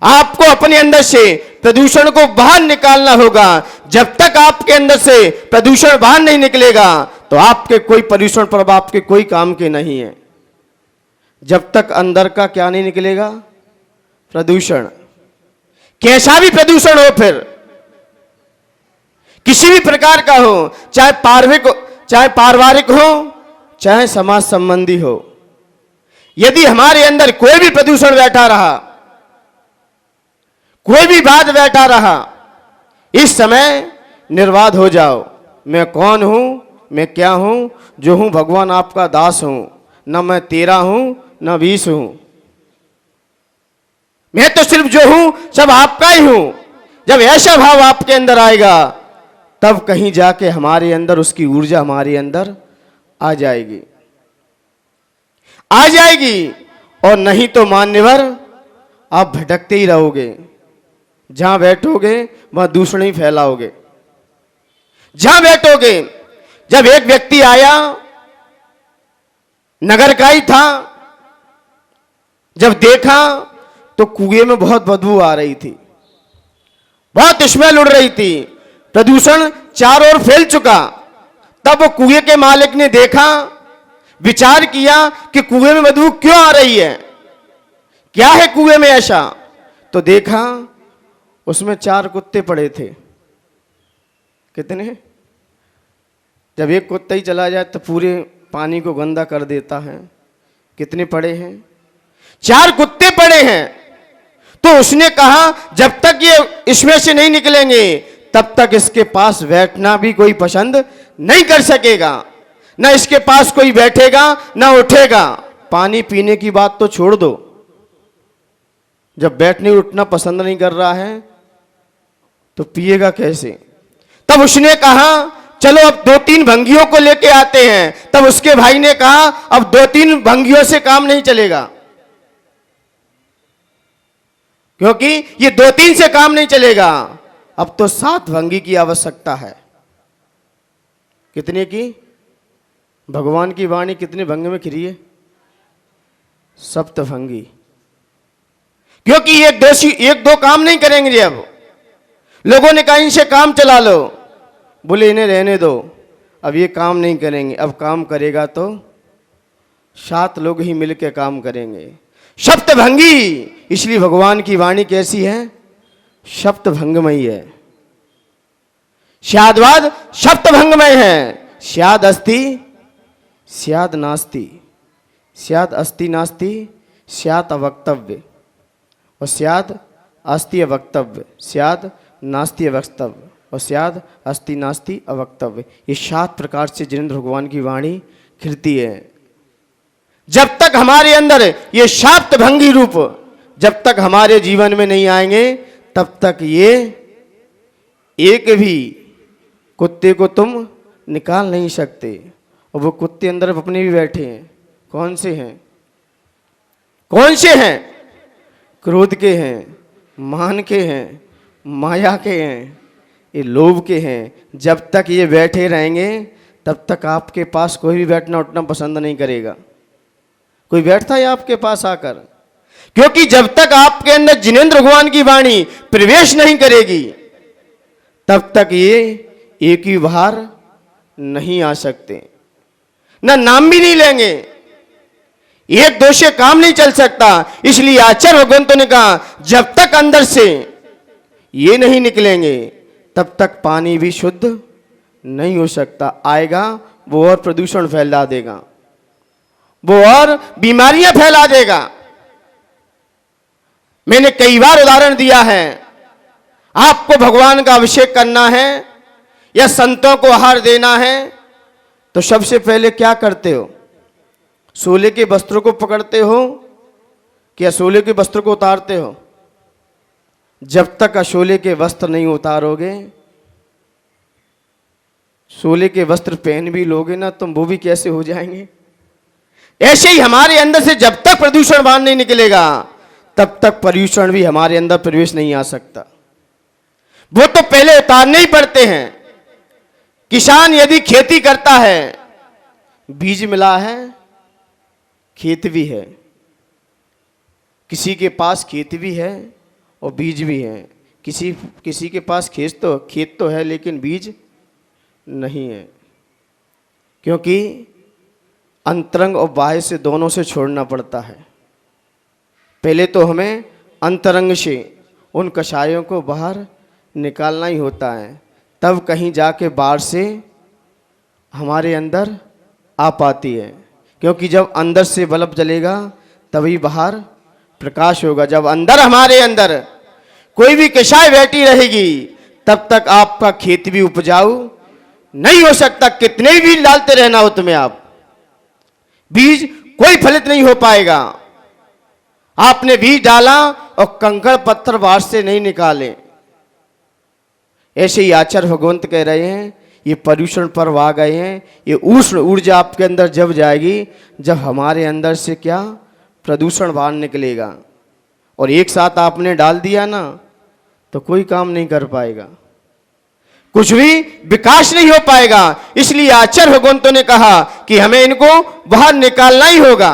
Speaker 1: आपको अपने अंदर से प्रदूषण को बाहर निकालना होगा। जब तक आपके अंदर से प्रदूषण बाहर नहीं निकलेगा तो आपके कोई पर्यूषण पर्व आपके कोई काम के नहीं है। जब तक अंदर का क्या नहीं निकलेगा? प्रदूषण। कैसा भी प्रदूषण हो, फिर किसी भी प्रकार का हो, चाहे पारिवारिक हो, चाहे समाज संबंधी हो, यदि हमारे अंदर कोई भी प्रदूषण बैठा रहा, कोई भी बात बैठा रहा, इस समय निर्वाध हो जाओ। मैं कौन हूं, मैं क्या हूं? जो हूं भगवान आपका दास हूं, न मैं तेरा हूं न 20 हूं। मैं तो सिर्फ जो हूं सब आपका ही हूं। जब ऐसा भाव आपके अंदर आएगा तब कहीं जाके हमारे अंदर उसकी ऊर्जा हमारे अंदर आ जाएगी, और नहीं तो मान्यवर आप भटकते ही रहोगे। जहां बैठोगे वहां दूषण ही फैलाओगे। जहां बैठोगे, जब एक व्यक्ति आया, नगर का ही था, जब देखा तो कुएं में बहुत बदबू आ रही थी, बहुत स्मेल उड़ रही थी, प्रदूषण चारों ओर फैल चुका। तब वो कुएं के मालिक ने देखा, विचार किया कि कुएं में बदबू क्यों आ रही है, क्या है कुएं में ऐसा? तो देखा उसमें 4 कुत्ते पड़े थे। कितने? जब एक कुत्ता ही चला जाए तो पूरे पानी को गंदा कर देता है। कितने पड़े हैं? 4 कुत्ते पड़े हैं। तो उसने कहा जब तक ये इसमें से नहीं निकलेंगे तब तक इसके पास बैठना भी कोई पसंद नहीं कर सकेगा, ना इसके पास कोई बैठेगा ना उठेगा। पानी पीने की बात तो छोड़ दो, जब बैठने उठना पसंद नहीं कर रहा है तो पिएगा कैसे? तब उसने कहा चलो अब 2-3 भंगियों को लेके आते हैं। तब उसके भाई ने कहा अब 2-3 भंगियों से काम नहीं चलेगा, क्योंकि ये 2-3 से काम नहीं चलेगा, अब तो 7 भंगी की आवश्यकता है। कितने की? भगवान की वाणी कितने भंग में खिरी है? सप्तभंगी। क्योंकि एक दो काम नहीं करेंगे जी। अब लोगों ने कहा इनसे काम चला लो, बोले इन्हें रहने दो, अब ये काम नहीं करेंगे। अब काम करेगा तो 7 लोग ही मिलकर काम करेंगे। सप्तभंगी, इसलिए भगवान की वाणी कैसी है? सप्तभंगमयी है। स्याद्वाद सप्तभंगमय है। स्याद अस्ति स्याद नास्ति, स्याद अस्ति नास्ति, स्यात् अवक्तव्य, और स्याद अस्ति अवक्तव्य, स्याद नास्ति अवक्तव्य, और स्याद अस्ति नास्ति अवक्तव्य। ये 7 प्रकार से जिनेंद्र भगवान की वाणी खिलती है। जब तक हमारे अंदर ये सप्तभंगी रूप जब तक हमारे जीवन में नहीं आएंगे, तब तक ये एक भी कुत्ते को तुम निकाल नहीं सकते। और वो कुत्ते अंदर अपने भी बैठे हैं। कौन से हैं? कौन से हैं? क्रोध के हैं, मान के हैं, माया के हैं, ये लोभ के हैं। जब तक ये बैठे रहेंगे तब तक आपके पास कोई भी बैठना उठना पसंद नहीं करेगा। कोई बैठता है आपके पास आकर? क्योंकि जब तक आपके अंदर जिनेंद्र भगवान की वाणी प्रवेश नहीं करेगी, तब तक ये एक ही बाहर नहीं आ सकते, ना नाम भी नहीं लेंगे। एक दो से काम नहीं चल सकता। इसलिए आचार्य भगवंतों ने कहा जब तक अंदर से ये नहीं निकलेंगे तब तक पानी भी शुद्ध नहीं हो सकता। आएगा वो और प्रदूषण फैला देगा, वो और बीमारियां फैला देगा। मैंने कई बार उदाहरण दिया है। आपको भगवान का अभिषेक करना है या संतों को आहार देना है, तो सबसे पहले क्या करते हो? सोले के वस्त्रों को पकड़ते हो क्या सोले के वस्त्र को उतारते हो? जब तक अशोले के वस्त्र नहीं उतारोगे, सोले के वस्त्र पहन भी लोगे ना, तुम वो भी कैसे हो जाएंगे। ऐसे ही हमारे अंदर से जब तक प्रदूषण बाहर नहीं निकलेगा, तब तक पर्यूषण भी हमारे अंदर प्रवेश नहीं आ सकता। वो तो पहले उतारने ही पड़ते हैं। किसान यदि खेती करता है, बीज मिला है, खेत भी है। किसी के पास खेत भी है और बीज भी है। किसी के पास खेत तो है लेकिन बीज नहीं है। क्योंकि अंतरंग और बाह्य से दोनों से छोड़ना पड़ता है। पहले तो हमें अंतरंग से उन कषायों को बाहर निकालना ही होता है, तब कहीं जाके बाहर से हमारे अंदर आ पाती है। क्योंकि जब अंदर से बल्ब जलेगा तभी बाहर प्रकाश होगा। जब अंदर हमारे अंदर कोई भी कषाय बैठी रहेगी, तब तक आपका खेत भी उपजाऊ नहीं हो सकता। कितने भी बीज डालते रहना हो तुम्हें, आप बीज कोई फलित नहीं हो पाएगा। आपने बीज डाला और कंकड़ पत्थर बाहर से नहीं निकाले। ऐसे ही आचार्य भगवंत कह रहे हैं ये पर्यूषण पर्व आ गए हैं। ये उष्ण ऊर्जा आपके अंदर जब जाएगी, जब हमारे अंदर से क्या प्रदूषण बाहर निकलेगा। और एक साथ आपने डाल दिया ना, तो कोई काम नहीं कर पाएगा, कुछ भी विकास नहीं हो पाएगा। इसलिए आचार्य भगवंतों ने कहा कि हमें इनको बाहर निकालना ही होगा।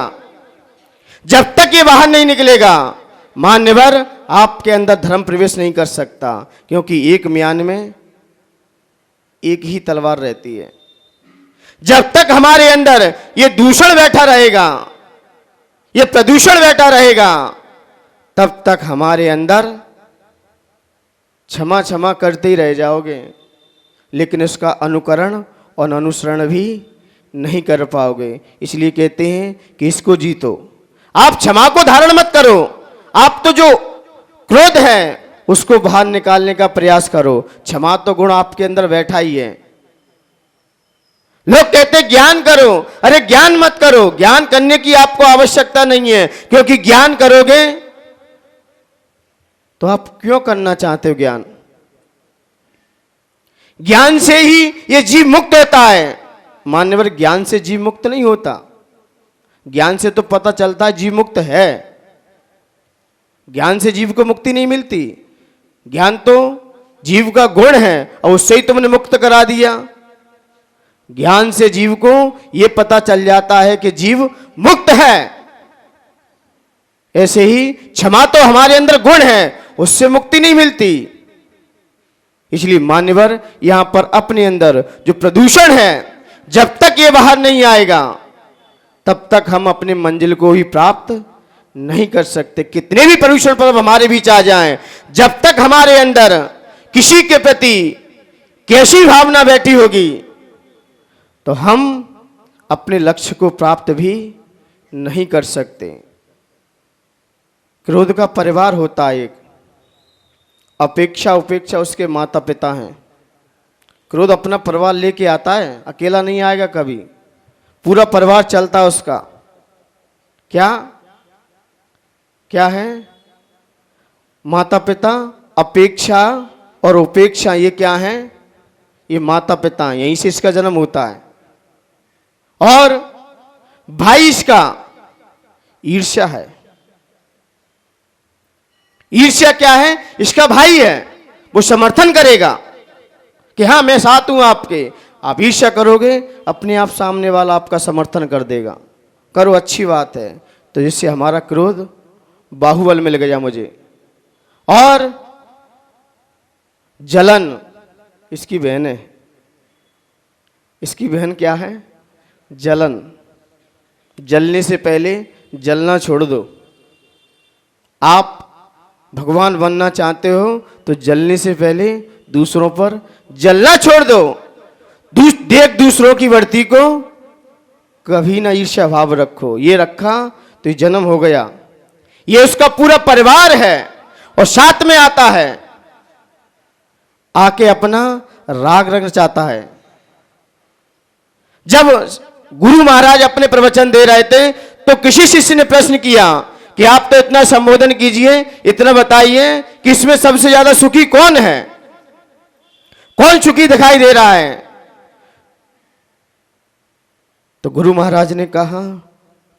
Speaker 1: जब तक ये बाहर नहीं निकलेगा, मान्यवर आपके अंदर धर्म प्रवेश नहीं कर सकता। क्योंकि एक म्यान में एक ही तलवार रहती है। जब तक हमारे अंदर ये दूषण बैठा रहेगा, ये प्रदूषण बैठा रहेगा, तब तक हमारे अंदर क्षमा क्षमा करते ही रह जाओगे, लेकिन उसका अनुकरण और अनुसरण भी नहीं कर पाओगे। इसलिए कहते हैं कि इसको जीतो। आप क्षमा को धारण मत करो, आप तो जो क्रोध है उसको बाहर निकालने का प्रयास करो। क्षमा तो गुण आपके अंदर बैठा ही है। लोग कहते ज्ञान करो, अरे ज्ञान मत करो। ज्ञान करने की आपको आवश्यकता नहीं है, क्योंकि ज्ञान करोगे तो आप क्यों करना चाहते हो ज्ञान? ज्ञान से ही ये जीव मुक्त होता है। मान्यवर, ज्ञान से जीव मुक्त नहीं होता। ज्ञान से तो पता चलता है जीव मुक्त है, ज्ञान से जीव को मुक्ति नहीं मिलती। ज्ञान तो जीव का गुण है और उससे ही तुमने मुक्त करा दिया। ज्ञान से जीव को यह पता चल जाता है कि जीव मुक्त है। ऐसे ही क्षमा तो हमारे अंदर गुण है, उससे मुक्ति नहीं मिलती। इसलिए मान्यवर, यहां पर अपने अंदर जो प्रदूषण है, जब तक ये बाहर नहीं आएगा तब तक हम अपने मंजिल को ही प्राप्त नहीं कर सकते। कितने भी प्रदूषण पर्व हमारे बीच आ जाएं, जब तक हमारे अंदर किसी के प्रति कैसी भावना बैठी होगी तो हम अपने लक्ष्य को प्राप्त भी नहीं कर सकते। क्रोध का परिवार होता है एक, अपेक्षा उपेक्षा उसके माता पिता हैं। क्रोध अपना परिवार लेके आता है, अकेला नहीं आएगा कभी, पूरा परिवार चलता है उसका। क्या क्या है? माता पिता, अपेक्षा और उपेक्षा, ये क्या है? ये माता पिता, यहीं से इसका जन्म होता है। और भाई इसका ईर्ष्या है। ईर्ष्या क्या है? इसका भाई है, वो समर्थन करेगा कि हाँ मैं साथ हूं आपके। आप ईर्ष्या करोगे, अपने आप सामने वाला आपका समर्थन कर देगा। करो, अच्छी बात है। तो जिससे हमारा क्रोध बाहुबल मिल गया मुझे। और जलन, इसकी बहन है। इसकी बहन क्या है? जलन। जलने से पहले जलना छोड़ दो। आप भगवान बनना चाहते हो तो जलने से पहले दूसरों पर जलना छोड़ दो। देख दूसरों की वर्ती को, कभी ना ईर्ष्या भाव रखो। ये रखा तो जन्म हो गया। ये उसका पूरा परिवार है और साथ में आता है, आके अपना राग रंग चाहता है। जब गुरु महाराज अपने प्रवचन दे रहे थे तो किसी शिष्य ने प्रश्न किया कि आप तो इतना संबोधन कीजिए, इतना बताइए कि इसमें सबसे ज्यादा सुखी कौन है, कौन सुखी दिखाई दे रहा है? तो गुरु महाराज ने कहा,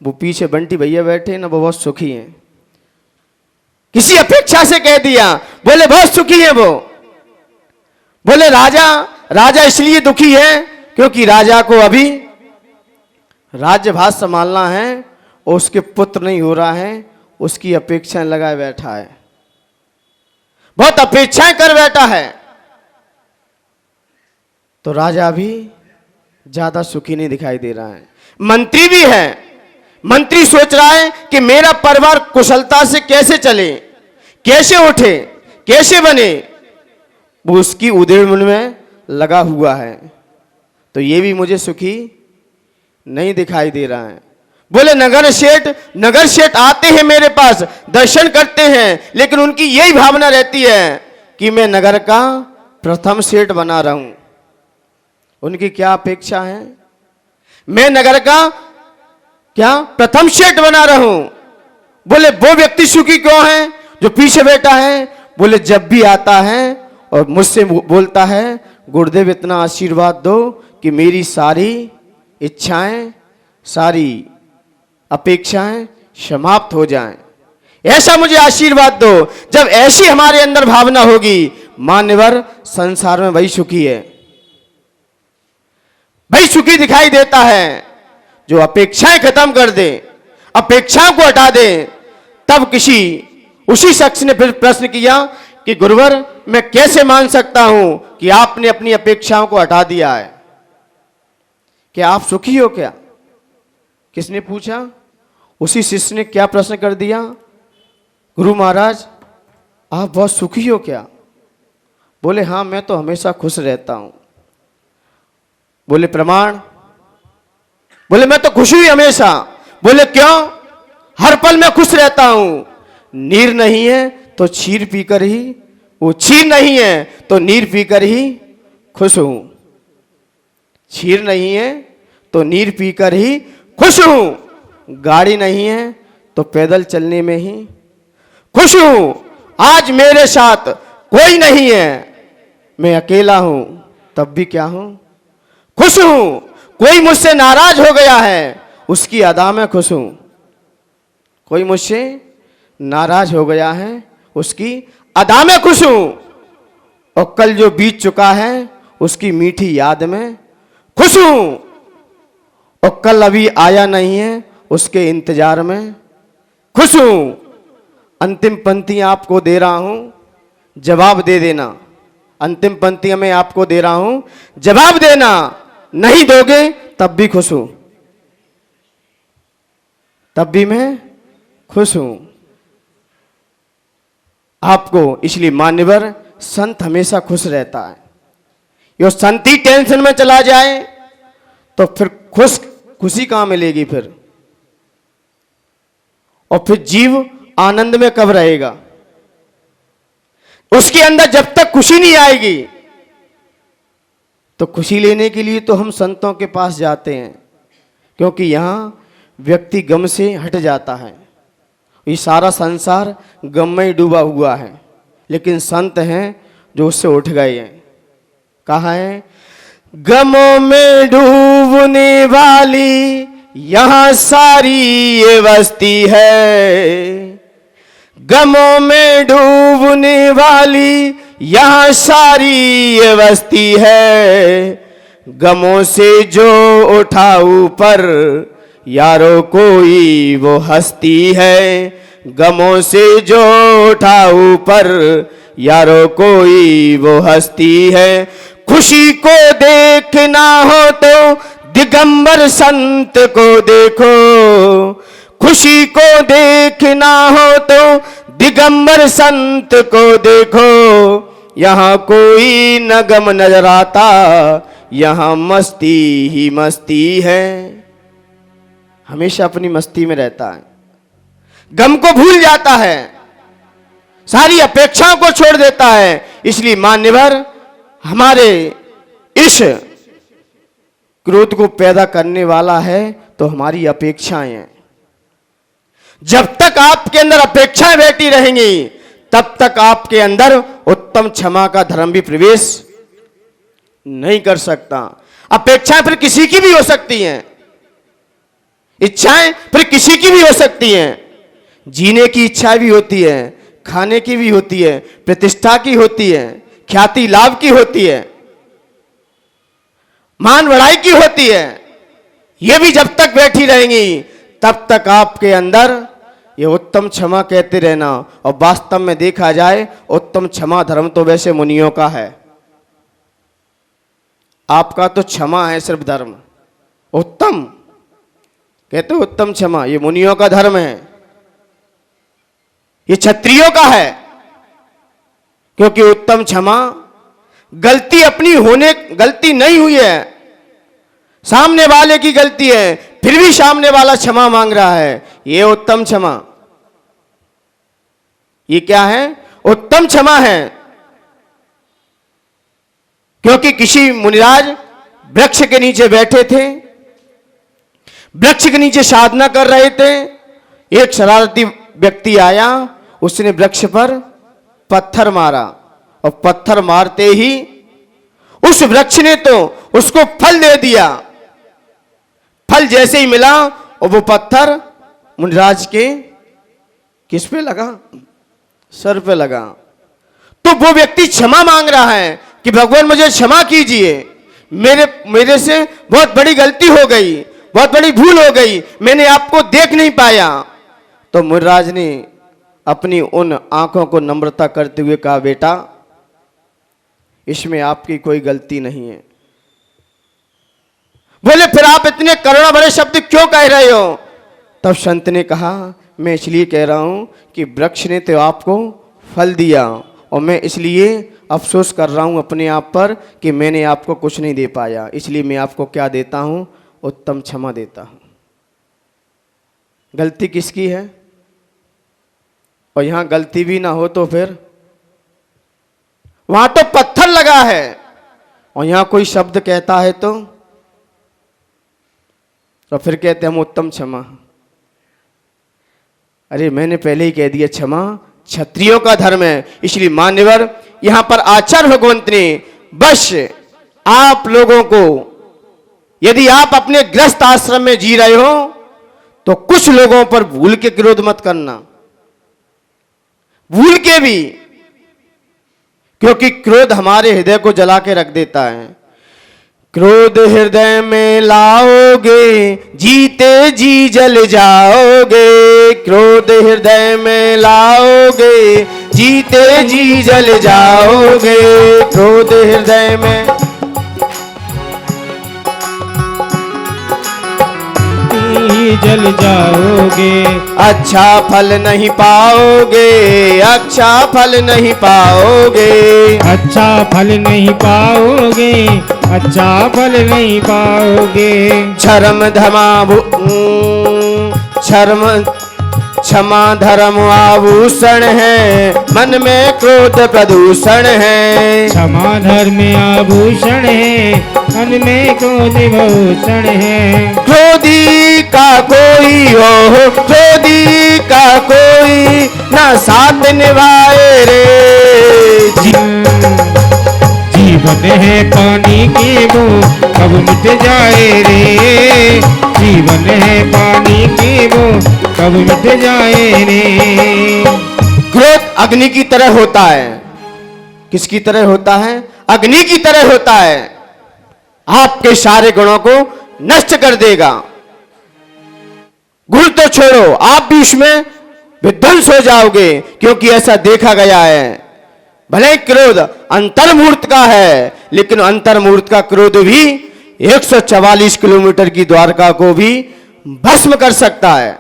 Speaker 1: वो पीछे बंटी भैया बैठे ना, वो बहुत सुखी हैं। किसी अपेक्षा से कह दिया, बोले बहुत सुखी है वो। बोले राजा इसलिए दुखी है क्योंकि राजा को अभी राज्यभार संभालना है और उसके पुत्र नहीं हो रहा है, उसकी अपेक्षाएं लगाए बैठा है, बहुत अपेक्षाएं कर बैठा है। तो राजा भी ज्यादा सुखी नहीं दिखाई दे रहा है। मंत्री भी है, मंत्री सोच रहा है कि मेरा परिवार कुशलता से कैसे चले, कैसे उठे, कैसे बने, वो उसकी उधेड़ में लगा हुआ है। तो ये भी मुझे सुखी नहीं दिखाई दे रहा है। बोले नगर सेठ आते हैं मेरे पास, दर्शन करते हैं, लेकिन उनकी यही भावना रहती है कि मैं नगर का प्रथम सेठ बना रहूं। उनकी क्या अपेक्षा है? मैं नगर का क्या प्रथम सेठ बना रहूं। बोले वो व्यक्ति सुखी क्यों है जो पीछे बैठा है? बोले जब भी आता है और मुझसे बोलता है, गुरुदेव इतना आशीर्वाद दो कि मेरी सारी इच्छाएं, सारी अपेक्षाएं समाप्त हो जाएं, ऐसा मुझे आशीर्वाद दो। जब ऐसी हमारे अंदर भावना होगी, मान्यवर, संसार में वही सुखी है, वही सुखी दिखाई देता है जो अपेक्षाएं खत्म कर दे, अपेक्षाओं को हटा दे। तब उसी शख्स ने फिर प्रश्न किया कि गुरुवर मैं कैसे मान सकता हूं कि आपने अपनी अपेक्षाओं को हटा दिया है? क्या आप सुखी हो क्या? किसने पूछा? उसी शिष्य ने क्या प्रश्न कर दिया? गुरु महाराज आप बहुत सुखी हो क्या? बोले हाँ, मैं तो हमेशा खुश रहता हूं। बोले प्रमाण? बोले मैं तो खुश हुई हमेशा। बोले क्यों? हर पल मैं खुश रहता हूं। नीर नहीं है तो क्षीर पीकर ही, वो क्षीर नहीं है तो नीर पीकर ही खुश हूं। क्षीर नहीं है तो नीर पीकर ही खुश हूं। गाड़ी नहीं है तो पैदल चलने में ही खुश हूं। आज मेरे साथ कोई नहीं है, मैं अकेला हूं तब भी क्या हूं? खुश हूं। कोई मुझसे नाराज हो गया है, उसकी अदा में खुश हूं। कोई मुझसे नाराज हो गया है, उसकी अदा में खुश हूं। और कल जो बीत चुका है, उसकी मीठी याद में खुश हूं। और कल अभी आया नहीं है, उसके इंतजार में खुश हूं। अंतिम पंक्तियां आपको दे रहा हूं, जवाब दे देना। अंतिम पंक्तियां मैं आपको दे रहा हूं, जवाब देना। नहीं दोगे तब भी खुश हूं, तब भी मैं खुश हूं। आपको इसलिए मान्यवर संत हमेशा खुश रहता है। यो संत ही टेंशन में चला जाए तो फिर खुशी कहां मिलेगी फिर? और फिर जीव आनंद में कब रहेगा? उसके अंदर जब तक खुशी नहीं आएगी, तो खुशी लेने के लिए तो हम संतों के पास जाते हैं, क्योंकि यहां व्यक्ति गम से हट जाता है। ये सारा संसार गम में ही डूबा हुआ है, लेकिन संत हैं जो उससे उठ गए हैं। कहा है, गमों में डूबने वाली यहां सारी ये बस्ती है। गमों में डूबने वाली यहां सारी ये बस्ती है। गमों से जो उठा ऊपर यारो कोई वो हस्ती है। गमों से जो उठा ऊपर यारो कोई वो हस्ती है। खुशी को देखना हो तो दिगंबर संत को देखो। खुशी को देखना हो तो दिगंबर संत को देखो। यहाँ कोई न गम नजर आता, यहाँ मस्ती ही मस्ती है। हमेशा अपनी मस्ती में रहता है, गम को भूल जाता है, सारी अपेक्षाओं को छोड़ देता है। इसलिए मान्यवर हमारे इस क्रोध को पैदा करने वाला है तो हमारी अपेक्षाएं हैं। जब तक आपके अंदर अपेक्षाएं बैठी रहेंगी, तब तक आपके अंदर उत्तम क्षमा का धर्म भी प्रवेश नहीं कर सकता। अपेक्षाएं फिर किसी की भी हो सकती हैं, इच्छाएं फिर किसी की भी हो सकती हैं। जीने की इच्छा भी होती है, खाने की भी होती है, प्रतिष्ठा की होती है, ख्याति लाभ की होती है, मान बढ़ाई की होती है। ये भी जब तक बैठी रहेंगी, तब तक आपके अंदर ये उत्तम क्षमा कहते रहना। और वास्तव में देखा जाए, उत्तम क्षमा धर्म तो वैसे मुनियों का है। आपका तो क्षमा है सिर्फ धर्म। उत्तम कहते उत्तम क्षमा ये मुनियों का धर्म है, ये क्षत्रियों का है। क्योंकि उत्तम क्षमा गलती अपनी गलती नहीं हुई है, सामने वाले की गलती है, फिर भी सामने वाला क्षमा मांग रहा है। ये उत्तम क्षमा, ये क्या है? उत्तम क्षमा है। क्योंकि किसी मुनिराज वृक्ष के नीचे बैठे थे, वृक्ष के नीचे साधना कर रहे थे। एक शरारती व्यक्ति आया, उसने वृक्ष पर पत्थर मारा, और पत्थर मारते ही उस वृक्ष ने तो उसको फल दे दिया। फल जैसे ही मिला, और वो पत्थर मुनिराज के किस पे लगा? सर पे लगा। तो वो व्यक्ति क्षमा मांग रहा है कि भगवान मुझे क्षमा कीजिए, मेरे से बहुत बड़ी गलती हो गई, बहुत बड़ी भूल हो गई, मैंने आपको देख नहीं पाया। तो मुनिराज ने अपनी उन आंखों को नम्रता करते हुए कहा, बेटा इसमें आपकी कोई गलती नहीं है। बोले फिर आप इतने करुणा भरे शब्द क्यों कह रहे हो? तब संत ने कहा, मैं इसलिए कह रहा हूं कि वृक्ष ने तो आपको फल दिया, और मैं इसलिए अफसोस कर रहा हूं अपने आप पर कि मैंने आपको कुछ नहीं दे पाया। इसलिए मैं आपको क्या देता हूं? उत्तम क्षमा देता हूं। गलती किसकी है? और यहां गलती भी ना हो तो फिर वहां तो पत्थर लगा है, और यहां कोई शब्द कहता है तो फिर कहते हम उत्तम क्षमा। अरे मैंने पहले ही कह दिया, क्षमा क्षत्रियों का धर्म है। इसलिए मान्यवर यहां पर आचार्य भगवंत ने बस आप लोगों को, यदि आप अपने गृहस्थ आश्रम में जी रहे हो तो कुछ लोगों पर भूल के क्रोध मत करना, भूल के भी, क्योंकि क्रोध हमारे हृदय को जला के रख देता है। क्रोध हृदय में लाओगे जीते जी जल जाओगे, क्रोध हृदय में लाओगे जीते जी जल जाओगे, क्रोध हृदय में
Speaker 3: जल जाओगे,
Speaker 1: अच्छा फल नहीं पाओगे, अच्छा फल नहीं पाओगे,
Speaker 3: अच्छा फल नहीं पाओगे, अच्छा फल नहीं पाओगे।
Speaker 1: क्षमा धर्म आभूषण है, मन में क्रोध प्रदूषण है।
Speaker 3: क्षमा धर्म आभूषण है, मन में क्रोध भूषण है।
Speaker 1: क्रोधी का कोई हो, क्रोधी का कोई ना साथ निभाए रे।
Speaker 3: जीवन है पानी की बूंद कब मिट जाए रे, जीवन है पानी की बूंद कब मिट जाए रे।
Speaker 1: क्रोध अग्नि की तरह होता है। किसकी तरह होता है? अग्नि की तरह होता है। आपके सारे गुणों को नष्ट कर देगा। गुण तो छोड़ो, आप भी उसमें विध्वंस हो जाओगे, क्योंकि ऐसा देखा गया है। भले क्रोध अंतर्मूर्त का है, लेकिन अंतर्मूर्त का क्रोध भी 144 किलोमीटर की द्वारका को भी भस्म कर सकता है।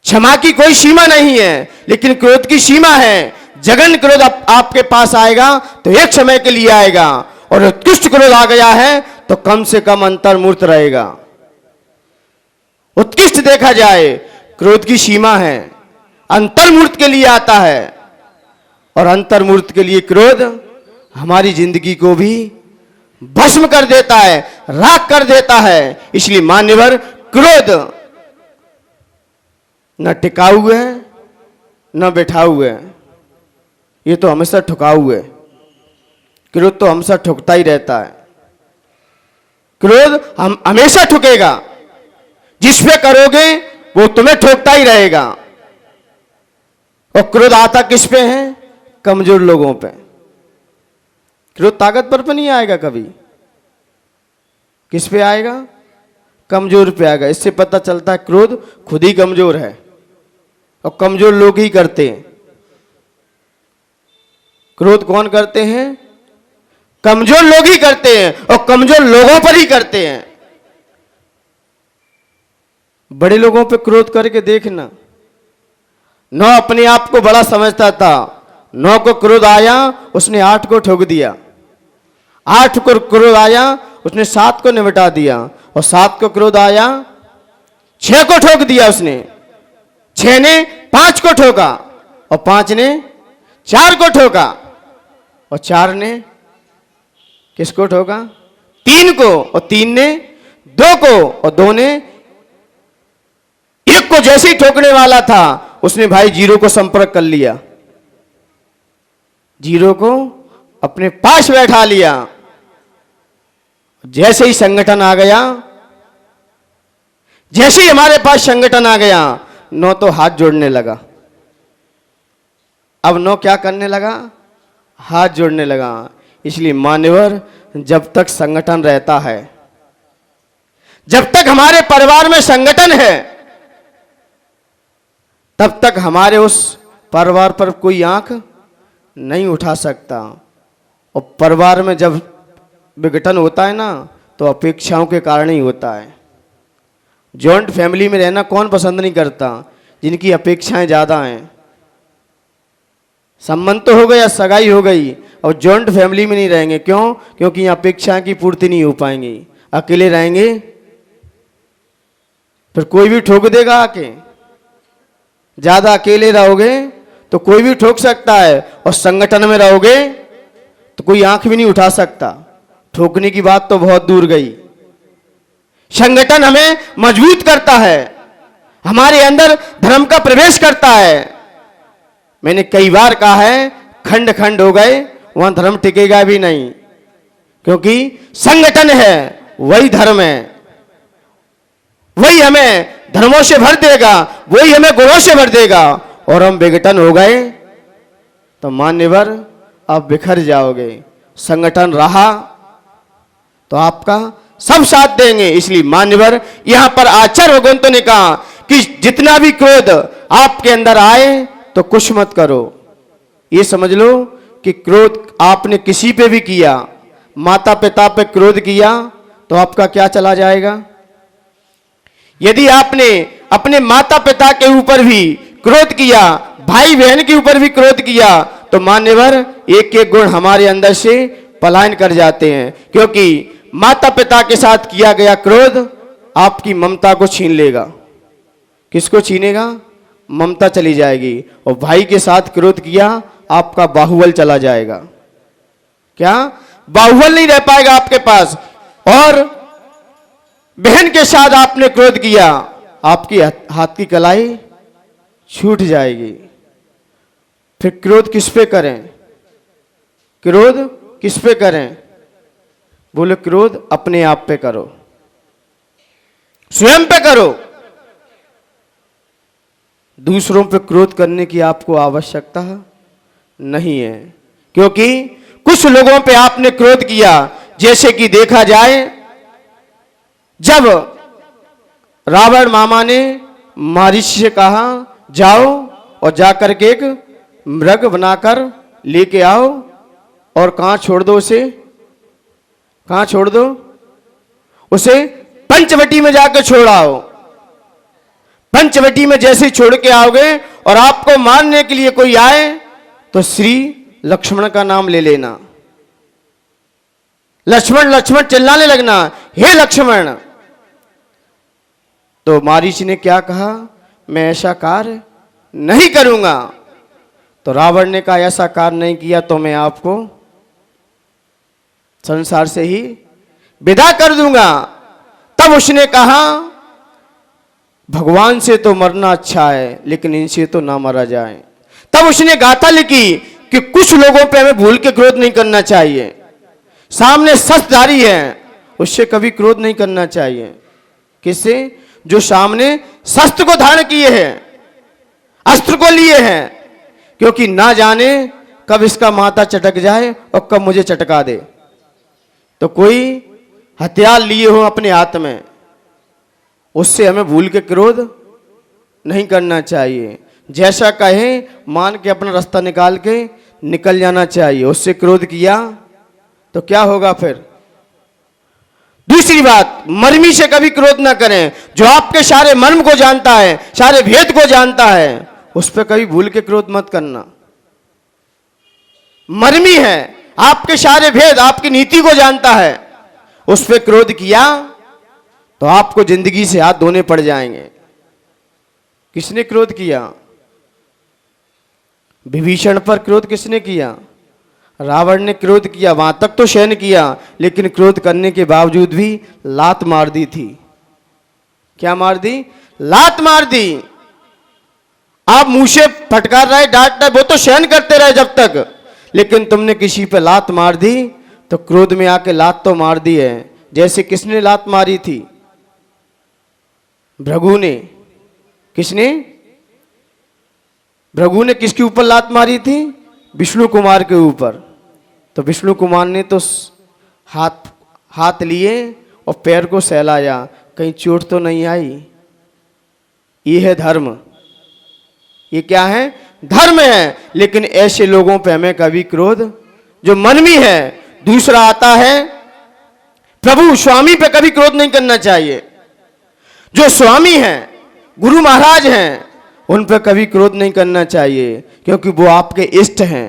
Speaker 1: क्षमा की कोई सीमा नहीं है, लेकिन क्रोध की सीमा है। जघन्य क्रोध आपके पास आएगा तो एक समय के लिए आएगा, और उत्कृष्ट क्रोध आ गया है तो कम से कम अंतर्मूर्त रहेगा। उत्कृष्ट देखा जाए, क्रोध की सीमा है, अंतर्मूर्त के लिए आता है, और अंतर्मूर्त के लिए क्रोध हमारी जिंदगी को भी भस्म कर देता है, राख कर देता है। इसलिए मान्यवर, क्रोध न टिकाऊ है न बैठाऊ है, ये तो हमेशा ठुकाऊ है। क्रोध तो हमेशा ठुकता ही रहता है। क्रोध हम हमेशा ठुकेगा, जिस पे करोगे वो तुम्हें ठोकता ही रहेगा। और क्रोध आता किस पे है? कमजोर लोगों पे। क्रोध ताकतवर पे नहीं आएगा कभी। किस पे आएगा? कमजोर पे आएगा। इससे पता चलता है क्रोध खुद ही कमजोर है, और कमजोर लोग ही करते हैं। क्रोध कौन करते हैं? कमजोर लोग ही करते हैं, और कमजोर लोगों पर ही करते हैं। बड़े लोगों पे क्रोध करके देखना। नौ अपने आप को बड़ा समझता था, 9 को क्रोध आया, उसने 8 को ठोक दिया। 8 को क्रोध आया, उसने 7 को निपटा दिया। और 7 को क्रोध आया, 6 को ठोक दिया उसने। 6 ने 5 को ठोका, और 5 ने 4 को ठोका, और 4 ने किसको ठोका? 3 को, और 3 ने 2 को, और 2 ने 1 को। जैसे ही ठोकने वाला था, उसने भाई 0 को संपर्क कर लिया, 0 को अपने पास बैठा लिया। जैसे ही संगठन आ गया, जैसे ही हमारे पास संगठन आ गया, 9 तो हाथ जोड़ने लगा। अब 9 क्या करने लगा? हाथ जोड़ने लगा। इसलिए मान्यवर, जब तक संगठन रहता है, जब तक हमारे परिवार में संगठन है, तब तक हमारे उस परिवार पर कोई आंख नहीं उठा सकता। और परिवार में जब विघटन होता है ना, तो अपेक्षाओं के कारण ही होता है। जॉइंट फैमिली में रहना कौन पसंद नहीं करता? जिनकी अपेक्षाएं ज़्यादा हैं। संबंध तो हो गया, सगाई हो गई, और जॉइंट फैमिली में नहीं रहेंगे। क्यों? क्योंकि यहाँ अपेक्षाएं की पूर्ति नहीं हो पाएंगी। अकेले रहेंगे फिर कोई भी ठोक देगा आके। ज़्यादा अकेले रहोगे तो कोई भी ठोक सकता है, और संगठन में रहोगे तो कोई आंख भी नहीं उठा सकता। ठोकने की बात तो बहुत दूर गई। संगठन हमें मजबूत करता है, हमारे अंदर धर्म का प्रवेश करता है। मैंने कई बार कहा है, खंड खंड हो गए, वहां धर्म टिकेगा भी नहीं। क्योंकि संगठन है वही धर्म है, वही हमें धर्मों से भर देगा, वही हमें गुणों से भर देगा। और हम विघटन हो गए तो मान्यवर आप बिखर जाओगे। संगठन रहा तो आपका सब साथ देंगे। इसलिए मान्यवर यहां पर आचार्य भगवंतों ने कहा कि जितना भी क्रोध आपके अंदर आए तो कुछ मत करो। ये समझ लो कि क्रोध आपने किसी पे भी किया, माता पिता पे क्रोध किया तो आपका क्या चला जाएगा। यदि आपने अपने माता पिता के ऊपर भी क्रोध किया, भाई बहन के ऊपर भी क्रोध किया, तो मान्यवर एक एक गुण हमारे अंदर से पलायन कर जाते हैं। क्योंकि माता पिता के साथ किया गया क्रोध आपकी ममता को छीन लेगा। किसको छीनेगा? ममता चली जाएगी। और भाई के साथ क्रोध किया आपका बाहुबल चला जाएगा। क्या? बाहुबल नहीं रह पाएगा आपके पास। और बहन के साथ आपने क्रोध किया, आपकी हाथ की कलाई छूट जाएगी। फिर क्रोध किस पे करें? क्रोध किस पे करें? बोले क्रोध अपने आप पे करो, स्वयं पे करो। दूसरों पे क्रोध करने की आपको आवश्यकता नहीं है। क्योंकि कुछ लोगों पे आपने क्रोध किया, जैसे कि देखा जाए जब रावण मामा ने मारीच से कहा जाओ और जाकर के एक मृग बनाकर लेके आओ और कहां छोड़ दो उसे, कहां छोड़ दो उसे? पंचवटी में जाकर छोड़ आओ। पंचवटी में जैसे छोड़ के आओगे और आपको मारने के लिए कोई आए तो श्री लक्ष्मण का नाम ले लेना। लक्ष्मण लक्ष्मण चिल्लाने लगना, हे लक्ष्मण। तो मारीच ने क्या कहा? मैं ऐसा कार्य नहीं करूंगा। तो रावण ने कहा ऐसा कार्य नहीं किया तो मैं आपको संसार से ही विदा कर दूंगा। तब उसने कहा भगवान से तो मरना अच्छा है, लेकिन इनसे तो ना मरा जाए। तब उसने गाथा लिखी कि कुछ लोगों पे हमें भूल के क्रोध नहीं करना चाहिए। सामने शस्त्रधारी है उससे कभी क्रोध नहीं करना चाहिए। किससे? जो सामने शस्त्र को धारण किए हैं, अस्त्र को लिए हैं। क्योंकि ना जाने कब इसका माथा चटक जाए और कब मुझे चटका दे। तो कोई हथियार लिए हो अपने हाथ में, उससे हमें भूल के क्रोध नहीं करना चाहिए। जैसा कहे मान के अपना रास्ता निकाल के निकल जाना चाहिए। उससे क्रोध किया तो क्या होगा फिर? दूसरी बात, मर्मी से कभी क्रोध ना करें। जो आपके सारे मर्म को जानता है, सारे भेद को जानता है, उस पर कभी भूल के क्रोध मत करना। मर्मी है, आपके सारे भेद, आपकी नीति को जानता है, उस पर क्रोध किया तो आपको जिंदगी से हाथ धोने पड़ जाएंगे। किसने क्रोध किया? विभीषण पर क्रोध किसने किया? रावण ने क्रोध किया। वहां तक तो सहन किया, लेकिन क्रोध करने के बावजूद भी लात मार दी थी। क्या मार दी? लात मार दी। आप मुंह से फटकार रहे, डांट रहे, वो तो सहन करते रहे जब तक, लेकिन तुमने किसी पे लात मार दी तो क्रोध में आके लात तो मार दी है। जैसे किसने लात मारी थी? भृगु ने। किसने? भृगु ने किसके ऊपर लात मारी थी? विष्णु कुमार के ऊपर। तो विष्णु कुमार ने तो हाथ लिए और पैर को सहलाया, कहीं चोट तो नहीं आई। ये है धर्म। ये क्या है? धर्म है। लेकिन ऐसे लोगों पे हमें कभी क्रोध, जो मनमी है। दूसरा आता है प्रभु स्वामी पे कभी क्रोध नहीं करना चाहिए। जो स्वामी हैं, गुरु महाराज हैं, उन पर कभी क्रोध नहीं करना चाहिए। क्योंकि वो आपके इष्ट हैं,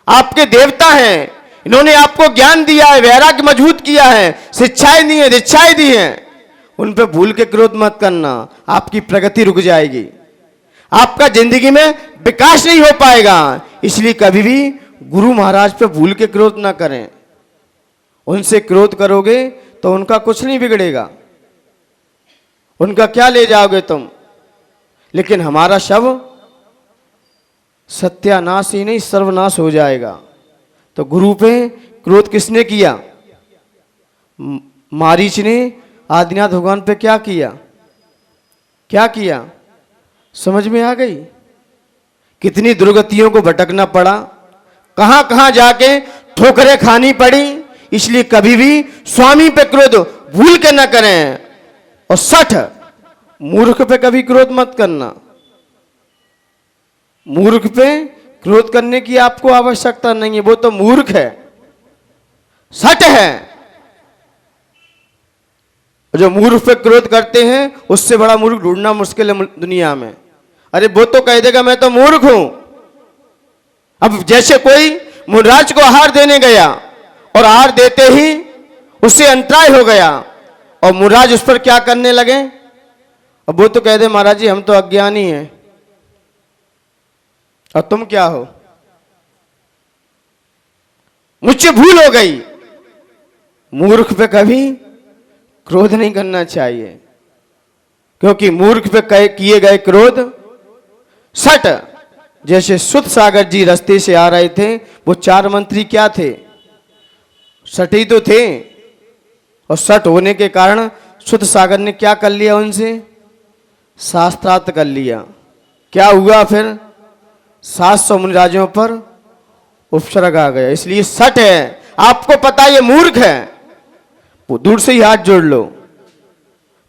Speaker 1: आपके देवता हैं। इन्होंने आपको ज्ञान दिया है, वैराग्य मजबूत किया है, शिक्षाएं दी है, दीक्षाएं दी हैं। उन पर भूल के क्रोध मत करना, आपकी प्रगति रुक जाएगी, आपका जिंदगी में विकास नहीं हो पाएगा। इसलिए कभी भी गुरु महाराज पे भूल के क्रोध ना करें। उनसे क्रोध करोगे तो उनका कुछ नहीं बिगड़ेगा, उनका क्या ले जाओगे तुम। लेकिन हमारा शव सत्यानाश ही नहीं सर्वनाश हो जाएगा। तो गुरु पे क्रोध किसने किया? मारीच ने आदिनाथ भगवान पे क्या किया, क्या किया, समझ में आ गई? कितनी दुर्गतियों को भटकना पड़ा, कहां कहां जाके ठोकरें खानी पड़ी। इसलिए कभी भी स्वामी पे क्रोध भूल के न करें। और 60 मूर्ख पे कभी क्रोध मत करना। मूर्ख पे क्रोध करने की आपको आवश्यकता नहीं है, वो तो मूर्ख है, 60 है। जो मूर्ख पे क्रोध करते हैं उससे बड़ा मूर्ख ढूंढना मुश्किल है दुनिया में। अरे वो तो कह देगा मैं तो मूर्ख हूं। अब जैसे कोई मुनराज को आहार देने गया और आहार देते ही उससे अंतराय हो गया और मुनराज उस पर क्या करने लगे, अब वो तो कह दे महाराज जी हम तो अज्ञानी हैं और तुम क्या हो, मुझसे भूल हो गई। मूर्ख पे कभी क्रोध नहीं करना चाहिए, क्योंकि मूर्ख पे किए गए क्रोध 60। जैसे सुत सागर जी रास्ते से आ रहे थे, वो 4 मंत्री क्या थे, 60 ही तो थे। और 60 होने के कारण सुत सागर ने क्या कर लिया, उनसे शास्त्रार्थ कर लिया। क्या हुआ फिर, 700 मुनिराजों पर उपसर्ग आ गया। इसलिए 60 है, आपको पता ये मूर्ख है, वो दूर से ही हाथ जोड़ लो,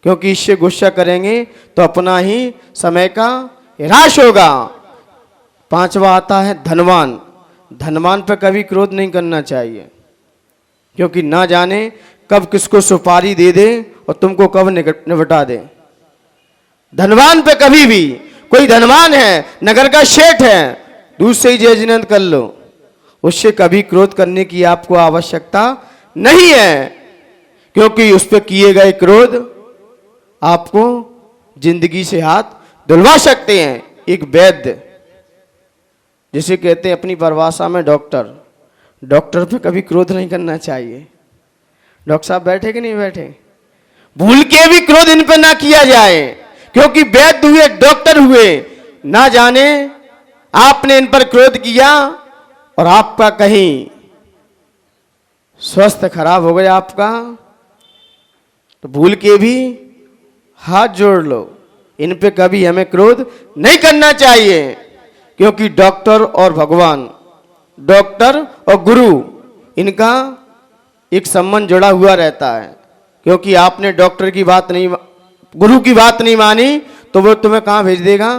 Speaker 1: क्योंकि इससे गुस्सा करेंगे तो अपना ही समय का ह्रास होगा। 5वां आता है धनवान। धनवान पर कभी क्रोध नहीं करना चाहिए, क्योंकि ना जाने कब किसको सुपारी दे दे और तुमको कब निपटा दे। धनवान पे कभी भी, कोई धनवान है, नगर का सेठ है, दूर से ही जय जिनेंद्र कर लो, उससे कभी क्रोध करने की आपको आवश्यकता नहीं है, क्योंकि उस पर किए गए क्रोध आपको जिंदगी से हाथ धुलवा सकते हैं। एक वैद्य, जिसे कहते हैं अपनी परिभाषा में डॉक्टर, डॉक्टर पे कभी क्रोध नहीं करना चाहिए। डॉक्टर साहब बैठे कि नहीं बैठे, भूल के भी क्रोध इन पे ना किया जाए, क्योंकि वैद्य हुए, डॉक्टर हुए, ना जाने आपने इन पर क्रोध किया और आपका कहीं स्वास्थ्य खराब हो गया आपका, तो भूल के भी हाथ जोड़ लो। इन पे कभी हमें क्रोध नहीं करना चाहिए, क्योंकि डॉक्टर और भगवान, डॉक्टर और गुरु, इनका एक संबंध जुड़ा हुआ रहता है। क्योंकि आपने डॉक्टर की बात नहीं, गुरु की बात नहीं मानी, तो वो तुम्हें कहां भेज देगा,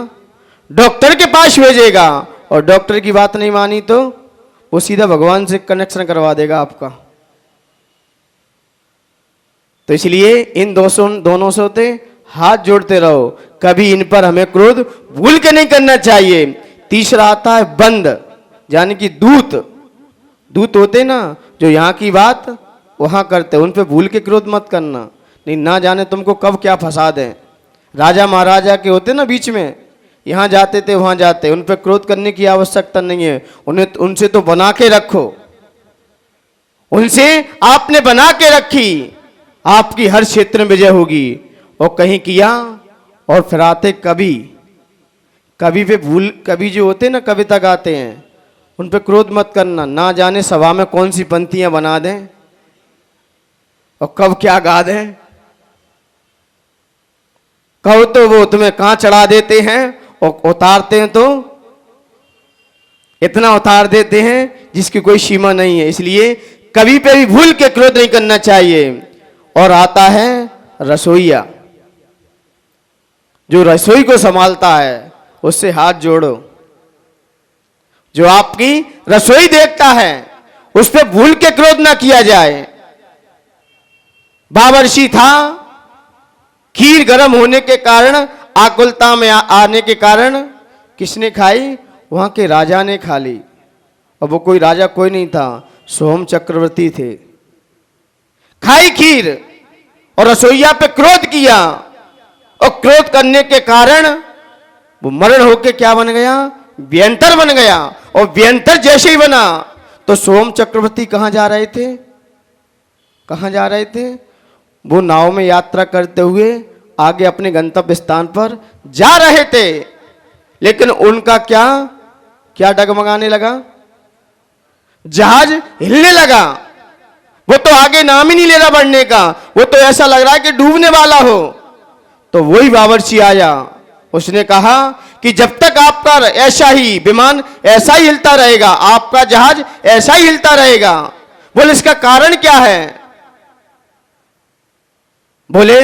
Speaker 1: डॉक्टर के पास भेजेगा। और डॉक्टर की बात नहीं मानी तो वो सीधा भगवान से कनेक्शन करवा देगा आपका। तो इसलिए इन दोनों से होते हाथ जोड़ते रहो, कभी इन पर हमें क्रोध भूल के नहीं करना चाहिए। तीसरा आता है बंद, यानी कि दूत। दूत होते ना, जो यहाँ की बात वहां करते, उन पे भूल के क्रोध मत करना, नहीं ना जाने तुमको कब क्या फंसा दें। राजा महाराजा के होते ना बीच में, यहाँ जाते थे वहां जाते, उन पे क्रोध करने की आवश्यकता नहीं है। उन्हें, उनसे तो बना के रखो, उनसे आपने बना के रखी, आपकी हर क्षेत्र में विजय होगी। और कहीं किया और फिर आते कभी, कभी पे भूल, कभी जो होते ना कविता गाते हैं, उन पे क्रोध मत करना, ना जाने सभा में कौन सी पंक्तियां बना दें और कब क्या गा दें। कहो तो वो तुम्हें कहां चढ़ा देते हैं और उतारते हैं तो इतना उतार देते हैं जिसकी कोई सीमा नहीं है। इसलिए कभी पे भी भूल के क्रोध नहीं करना चाहिए। और आता है रसोईया, जो रसोई को संभालता है उससे हाथ जोड़ो। जो आपकी रसोई देखता है उस पर भूल के क्रोध ना किया जाए। बावर्षी था, खीर गर्म होने के कारण, आकुलता में आने के कारण किसने खाई, वहां के राजा ने खा ली। और वो कोई राजा कोई नहीं था, सोम चक्रवर्ती थे। खाई खीर और रसोईया पे क्रोध किया, और क्रोध करने के कारण वो मरण होके क्या बन गया, व्यंतर बन गया। और व्यंतर जैसे ही बना तो सोम चक्रवर्ती कहां जा रहे थे, कहां जा रहे थे, वो नाव में यात्रा करते हुए आगे अपने गंतव्य स्थान पर जा रहे थे। लेकिन उनका क्या क्या डगमगाने लगा, जहाज हिलने लगा। वो तो आगे नाम ही नहीं ले रहा बढ़ने का, वो तो ऐसा लग रहा है कि डूबने वाला हो। तो वही बावर्ची आया, उसने कहा कि जब तक आपका ऐसा ही विमान ऐसा ही हिलता रहेगा, आपका जहाज ऐसा ही हिलता रहेगा। बोले इसका कारण क्या है? बोले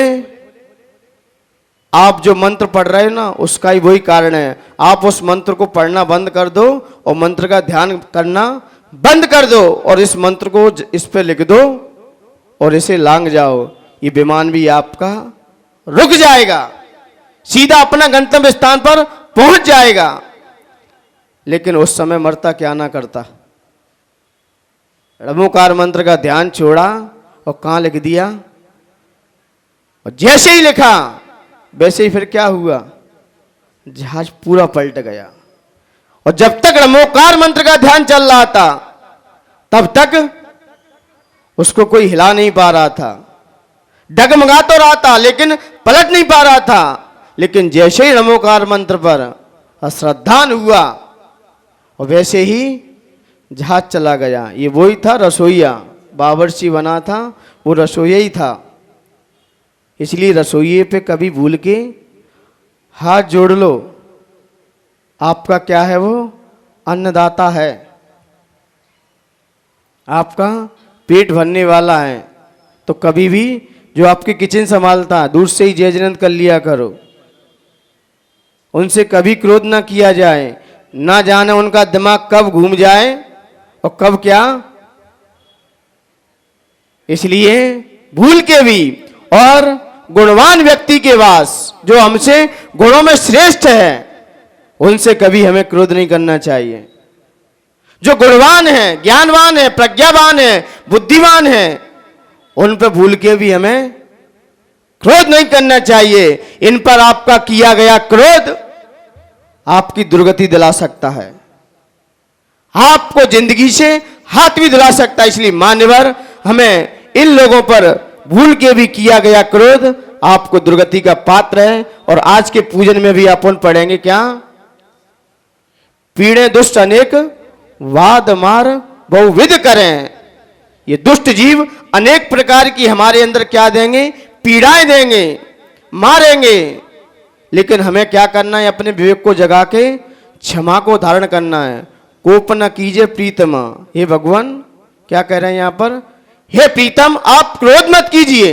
Speaker 1: आप जो मंत्र पढ़ रहे हो ना, उसका ही वही कारण है। आप उस मंत्र को पढ़ना बंद कर दो और मंत्र का ध्यान करना बंद कर दो और इस मंत्र को इस पे लिख दो और इसे लांग जाओ, ये विमान भी आपका रुक जाएगा, सीधा अपना गंतव्य स्थान पर पहुंच जाएगा। लेकिन उस समय मरता क्या ना करता, णमोकार मंत्र का ध्यान छोड़ा और कहां लिख दिया। और जैसे ही लिखा वैसे ही फिर क्या हुआ, जहाज पूरा पलट गया। और जब तक णमोकार मंत्र का ध्यान चल रहा था तब तक उसको कोई हिला नहीं पा रहा था, डगमगा तो रहा था लेकिन पलट नहीं पा रहा था। लेकिन जैसे ही णमोकार मंत्र पर अश्रद्धान हुआ और वैसे ही जहाज चला गया। ये वही था रसोईया, बावर्ची बना था वो रसोईया ही था। इसलिए रसोइये पे कभी भूल के हाथ जोड़ लो, आपका क्या है, वो अन्नदाता है, आपका पेट भरने वाला है। तो कभी भी जो आपकी किचन संभालता है दूर से ही जय जयंत कर लिया करो, उनसे कभी क्रोध ना किया जाए, ना जाने उनका दिमाग कब घूम जाए और कब क्या। इसलिए भूल के भी और गुणवान व्यक्ति के वास जो हमसे गुणों में श्रेष्ठ है उनसे कभी हमें क्रोध नहीं करना चाहिए। जो गुणवान है, ज्ञानवान है, प्रज्ञावान है, बुद्धिमान है, उन पर भूल के भी हमें क्रोध नहीं करना चाहिए। इन पर आपका किया गया क्रोध आपकी दुर्गति दिला सकता है, आपको जिंदगी से हाथ भी दिला सकता है। इसलिए मान्यवर हमें इन लोगों पर भूल के भी किया गया क्रोध आपको दुर्गति का पात्र है। और आज के पूजन में भी अपन पढ़ेंगे क्या, पीड़े दुष्ट अनेक वाद मार बहुविध करें। ये दुष्ट जीव अनेक प्रकार की हमारे अंदर क्या देंगे, पीड़ाएं देंगे, मारेंगे। लेकिन हमें क्या करना है, अपने विवेक को जगा के क्षमा को धारण करना है। कोप न कीजिए प्रीतमा, हे भगवान क्या कह रहे हैं यहां पर, हे प्रीतम आप क्रोध मत कीजिए।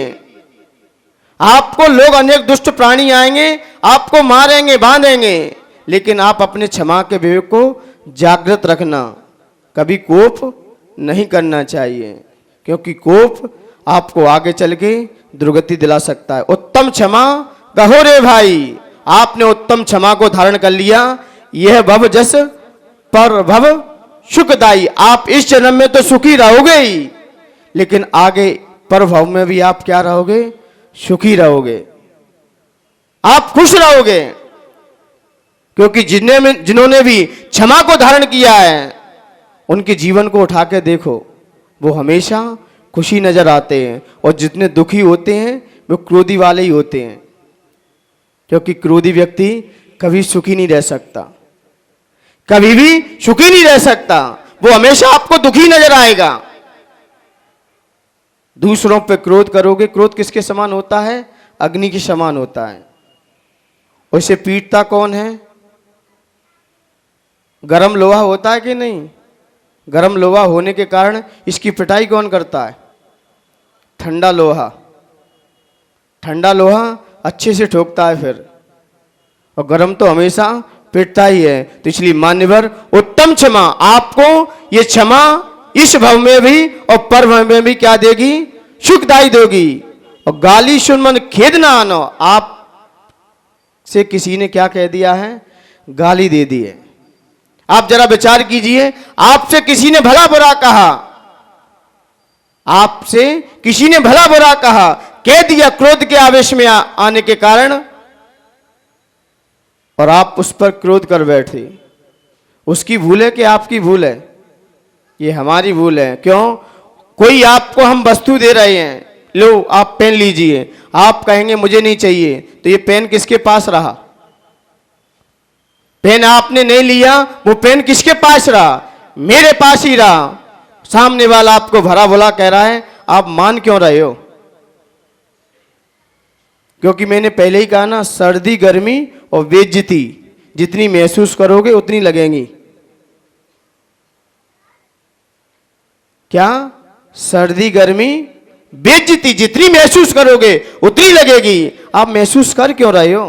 Speaker 1: आपको लोग अनेक दुष्ट प्राणी आएंगे, आपको मारेंगे, बांधेंगे, लेकिन आप अपने क्षमा के विवेक को जागृत रखना। कभी कोप नहीं करना चाहिए, क्योंकि कोप आपको आगे चल के दुर्गति दिला सकता है। उत्तम क्षमा कहो रे भाई, आपने उत्तम क्षमा को धारण कर लिया, यह भव जस पर भव सुखदाई। आप इस जन्म में तो सुखी रहोगे ही, लेकिन आगे पर भव में भी आप क्या रहोगे, सुखी रहोगे, आप खुश रहोगे। क्योंकि जिन्होंने भी क्षमा को धारण किया है उनके जीवन को उठा के देखो, वो हमेशा खुशी नजर आते हैं। और जितने दुखी होते हैं वो क्रोधी वाले ही होते हैं, क्योंकि क्रोधी व्यक्ति कभी सुखी नहीं रह सकता, कभी भी सुखी नहीं रह सकता, वो हमेशा आपको दुखी नजर आएगा। दूसरों पे क्रोध करोगे, क्रोध किसके समान होता है, अग्नि के समान होता है। उसे पीटता कौन है, गरम लोहा होता है कि नहीं, गरम लोहा होने के कारण इसकी पिटाई कौन करता है, ठंडा लोहा। ठंडा लोहा अच्छे से ठोकता है फिर, और गरम तो हमेशा पिटता ही है। तो इसलिए मान्यवर उत्तम क्षमा आपको, ये क्षमा इस भव में भी और पर भव में भी क्या देगी, सुखदाई देगी। और गाली सुन मन खेद ना आनो, आप से किसी ने क्या कह दिया है, गाली दे दी है। आप जरा विचार कीजिए, आपसे किसी ने भला बुरा कहा, आपसे किसी ने भला बुरा कहा, कह दिया क्रोध के आवेश में आने के कारण, और आप उस पर क्रोध कर बैठे। उसकी भूल है कि आपकी भूल है, ये हमारी भूल है। क्यों, कोई आपको हम वस्तु दे रहे हैं, लो आप पेन लीजिए, आप कहेंगे मुझे नहीं चाहिए, तो ये पेन किसके पास रहा, पेन आपने नहीं लिया, वो पेन किसके पास रहा, मेरे पास ही रहा। सामने वाला आपको भरा भला कह रहा है, आप मान क्यों रहे हो? क्योंकि मैंने पहले ही कहा ना, सर्दी गर्मी और बेइज्जती जितनी महसूस करोगे उतनी लगेंगी। क्या? सर्दी गर्मी बेइज्जती जितनी महसूस करोगे उतनी लगेगी। आप महसूस कर क्यों रहे हो?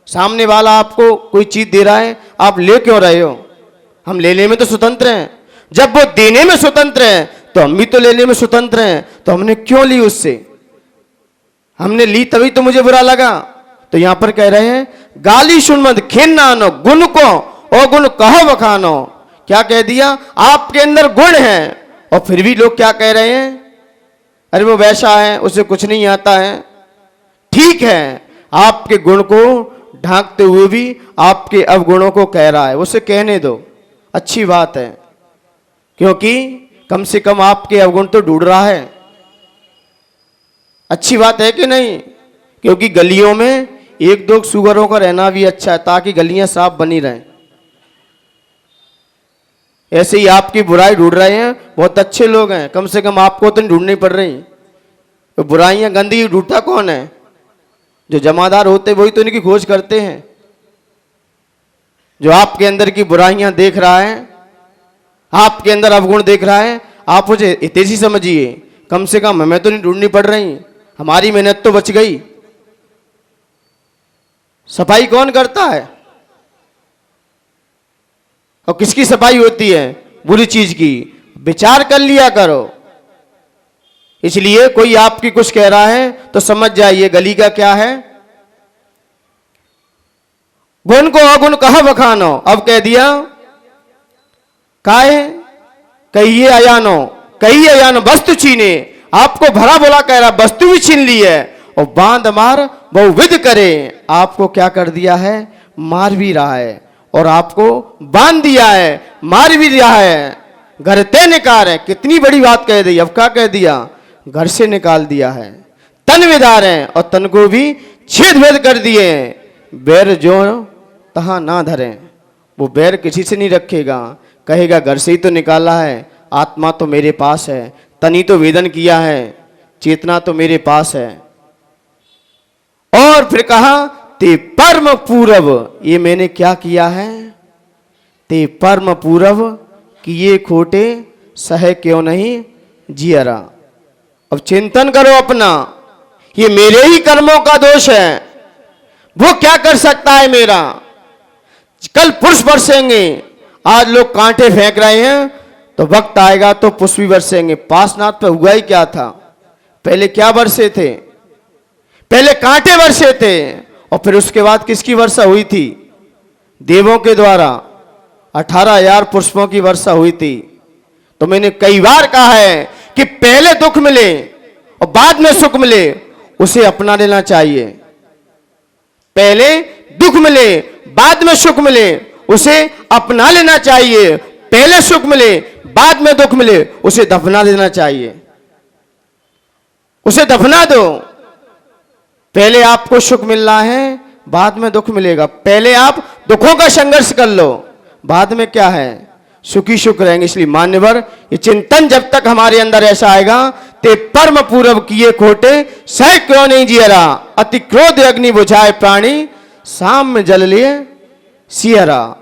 Speaker 1: सामने वाला आपको कोई चीज दे रहा है, आप ले क्यों रहे हो? हम लेने में तो स्वतंत्र हैं। जब वो देने में स्वतंत्र है तो हम भी तो लेने में स्वतंत्र हैं। तो हमने क्यों ली उससे? हमने ली तभी तो मुझे बुरा लगा। तो यहां पर कह रहे हैं, गाली सुन मत खेन नानो, गुण को और गुण कहो बखानो। क्या कह दिया? आपके अंदर गुण है और फिर भी लोग क्या कह रहे हैं? अरे वो वैसा है, उसे कुछ नहीं आता है। ठीक है, आपके गुण को ढांकते हुए भी आपके अवगुणों को कह रहा है, उसे कहने दो, अच्छी बात है। क्योंकि कम से कम आपके अवगुण तो ढूंढ रहा है। अच्छी बात है कि नहीं? क्योंकि गलियों में एक दो सुअरों का रहना भी अच्छा है, ताकि गलियां साफ बनी रहें। ऐसे ही आपकी बुराई ढूंढ रहे हैं, बहुत अच्छे लोग हैं, कम से कम आपको तो नहीं ढूंढनी पड़ रही। तो बुराइयां गंदगी ढूंढता कौन है? जो जमादार होते वही तो इनकी खोज करते हैं। जो आपके अंदर की बुराइयां देख रहा है, आपके अंदर अवगुण देख रहा है, आप मुझे हितैषी समझिए। कम से कम हमें तो नहीं ढूंढनी पड़ रही, हमारी मेहनत तो बच गई। सफाई कौन करता है? और किसकी सफाई होती है? बुरी चीज की। विचार कर लिया करो। इसलिए कोई आपकी कुछ कह रहा है तो समझ जाइए गली का क्या है। गुण को अगुण कहा बखानो। अब कह दिया, काहे कहिए अयानो, कहिए अयानो वस्तु छीने। आपको भरा बोला कह रहा, वस्तु भी छीन ली है और बांध मार बहुविध करे। आपको क्या कर दिया है? मार भी रहा है और आपको बांध दिया है, मार भी दिया है। घर ते निकार है, कितनी बड़ी बात कह दी। अब क्या कह दिया? घर से निकाल दिया है। तन विदार है और तन को भी छेद भेद कर दिए। बैर जो तहां ना धरे, वो बैर किसी से नहीं रखेगा। कहेगा घर से ही तो निकाला है, आत्मा तो मेरे पास है, तनी तो वेदन किया है, चेतना तो मेरे पास है। और फिर कहा, ते परम पूरव, ये मैंने क्या किया है? ते परम पूरव किए खोटे सह क्यों नहीं जियरा। अब चिंतन करो अपना, ये मेरे ही कर्मों का दोष है। वो क्या कर सकता है मेरा? कल पुष्प बरसेंगे। आज लोग कांटे फेंक रहे हैं, तो वक्त आएगा तो पुष्प भी बरसेंगे। पासनाथ पे हुआ ही क्या था? पहले क्या बरसे थे? पहले कांटे बरसे थे और फिर उसके बाद किसकी वर्षा हुई थी? देवों के द्वारा 18,000 पुष्पों की वर्षा हुई थी। तो मैंने कई बार कहा है कि पहले दुख मिले और बाद में सुख मिले, उसे अपना लेना चाहिए। पहले दुख मिले बाद में सुख मिले, उसे अपना लेना चाहिए। पहले सुख मिले बाद में दुख मिले, उसे दफना देना चाहिए। उसे दफना दो। पहले आपको सुख मिल रहा है, बाद में दुख मिलेगा। पहले आप दुखों का संघर्ष कर लो, बाद में क्या है? सुखी सुख रहेंगे। इसलिए मान्यवर, ये चिंतन जब तक हमारे अंदर ऐसा आएगा, ते परम पूरव किए खोटे सह क्यों नहीं जियरा। अति क्रोध अग्नि बुझाए प्राणी, शाम में जल लिए सियरा।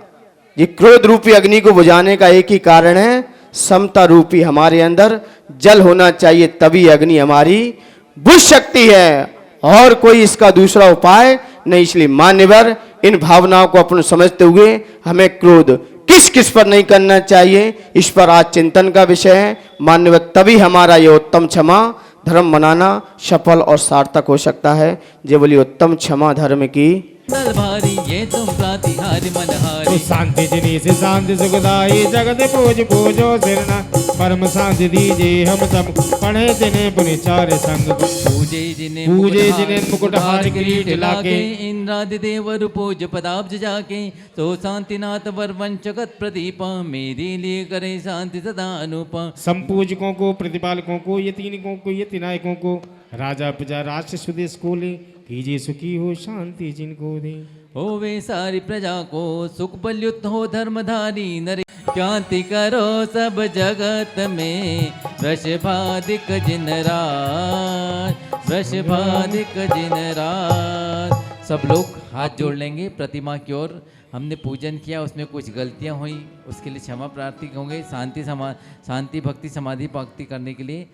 Speaker 1: ये क्रोध रूपी अग्नि को बुझाने का एक ही कारण है, समता रूपी हमारे अंदर जल होना चाहिए, तभी अग्नि हमारी बुझ सकती है। और कोई इसका दूसरा उपाय नहीं। इसलिए मान्यवर, इन भावनाओं को अपन समझते हुए हमें क्रोध किस किस पर नहीं करना चाहिए, इस पर आज चिंतन का विषय है। मान्यवर, तभी हमारा ये उत्तम क्षमा धर्म मनाना सफल और सार्थक हो सकता है। जय बोलिए उत्तम क्षमा धर्म की।
Speaker 4: भारी ये तुम प्रातिहारी मनहारी।
Speaker 3: शांति जिनी से शांति सुखदाई, जगत पूज पूजो सिरना। परम शांति दीजे हम सब, पढ़े जिन्हें पुनि चार संग।
Speaker 4: पूजे जिन्हें
Speaker 3: मुकुटहार किरीट लाके।
Speaker 4: इंद्रादि देवर पूज पदाब्ज जाके। तो शांतिनाथ वर वंचगत प्रदीपा, मेरे लिए करे शांति सदा अनुपा।
Speaker 3: संपूजकों को, प्रतिपालकों को, यतीनिकों को, यतिनायकों को, राजा प्रजा राष्ट्र स्वदेश को ले, कीजिए सुखी हो शांति जिनको दे।
Speaker 4: हो वे सारी प्रजा को सुख बलयुत हो धर्मधारी नरे। क्रांति करो सब जगत में, वृषभाधिक जिन राज, वृषभाधिक जिन राज। सब लोग हाथ जोड़ लेंगे प्रतिमा की ओर। हमने पूजन किया, उसमें कुछ गलतियां हुई, उसके लिए क्षमा प्रार्थी होंगे। शांति भक्ति समाधि भक्ति करने के लिए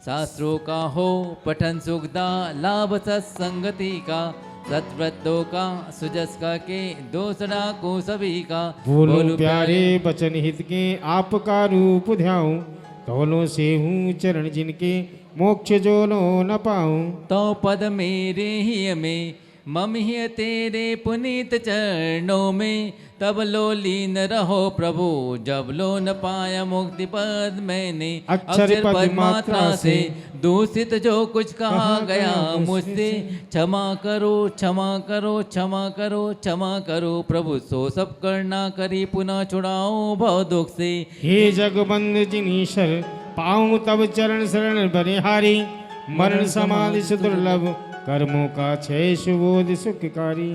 Speaker 4: शास्त्रों का हो पठन सुखदा, लाभ सत्संगति का, सत्व्रतों का, सुजस का के, दोसरा को सभी का।
Speaker 3: बोलो प्यारे बचन हित के, आपका रूप ध्याऊं, तोलों से हूँ चरण जिनके, मोक्ष जो लो न पाऊं।
Speaker 4: तो पद मेरे ही में, मम ही तेरे पुनीत चरणों में, तब लो लीन रहो प्रभु, जब लो न पाया मुक्ति पद मैंने। अक्षर पद मात्रा से दूषित जो कुछ कहा गया मुझसे, क्षमा करो क्षमा करो क्षमा करो क्षमा करो प्रभु। सो सब करना करी पुनः छुड़ाओ भव दुख से।
Speaker 3: हे जगबंद जिनीश्वर, पाऊं तब चरण शरण बलिहारी, मरण समाधि से दुर्लभ, कर्मों का क्षय सुबोध सुखकारी।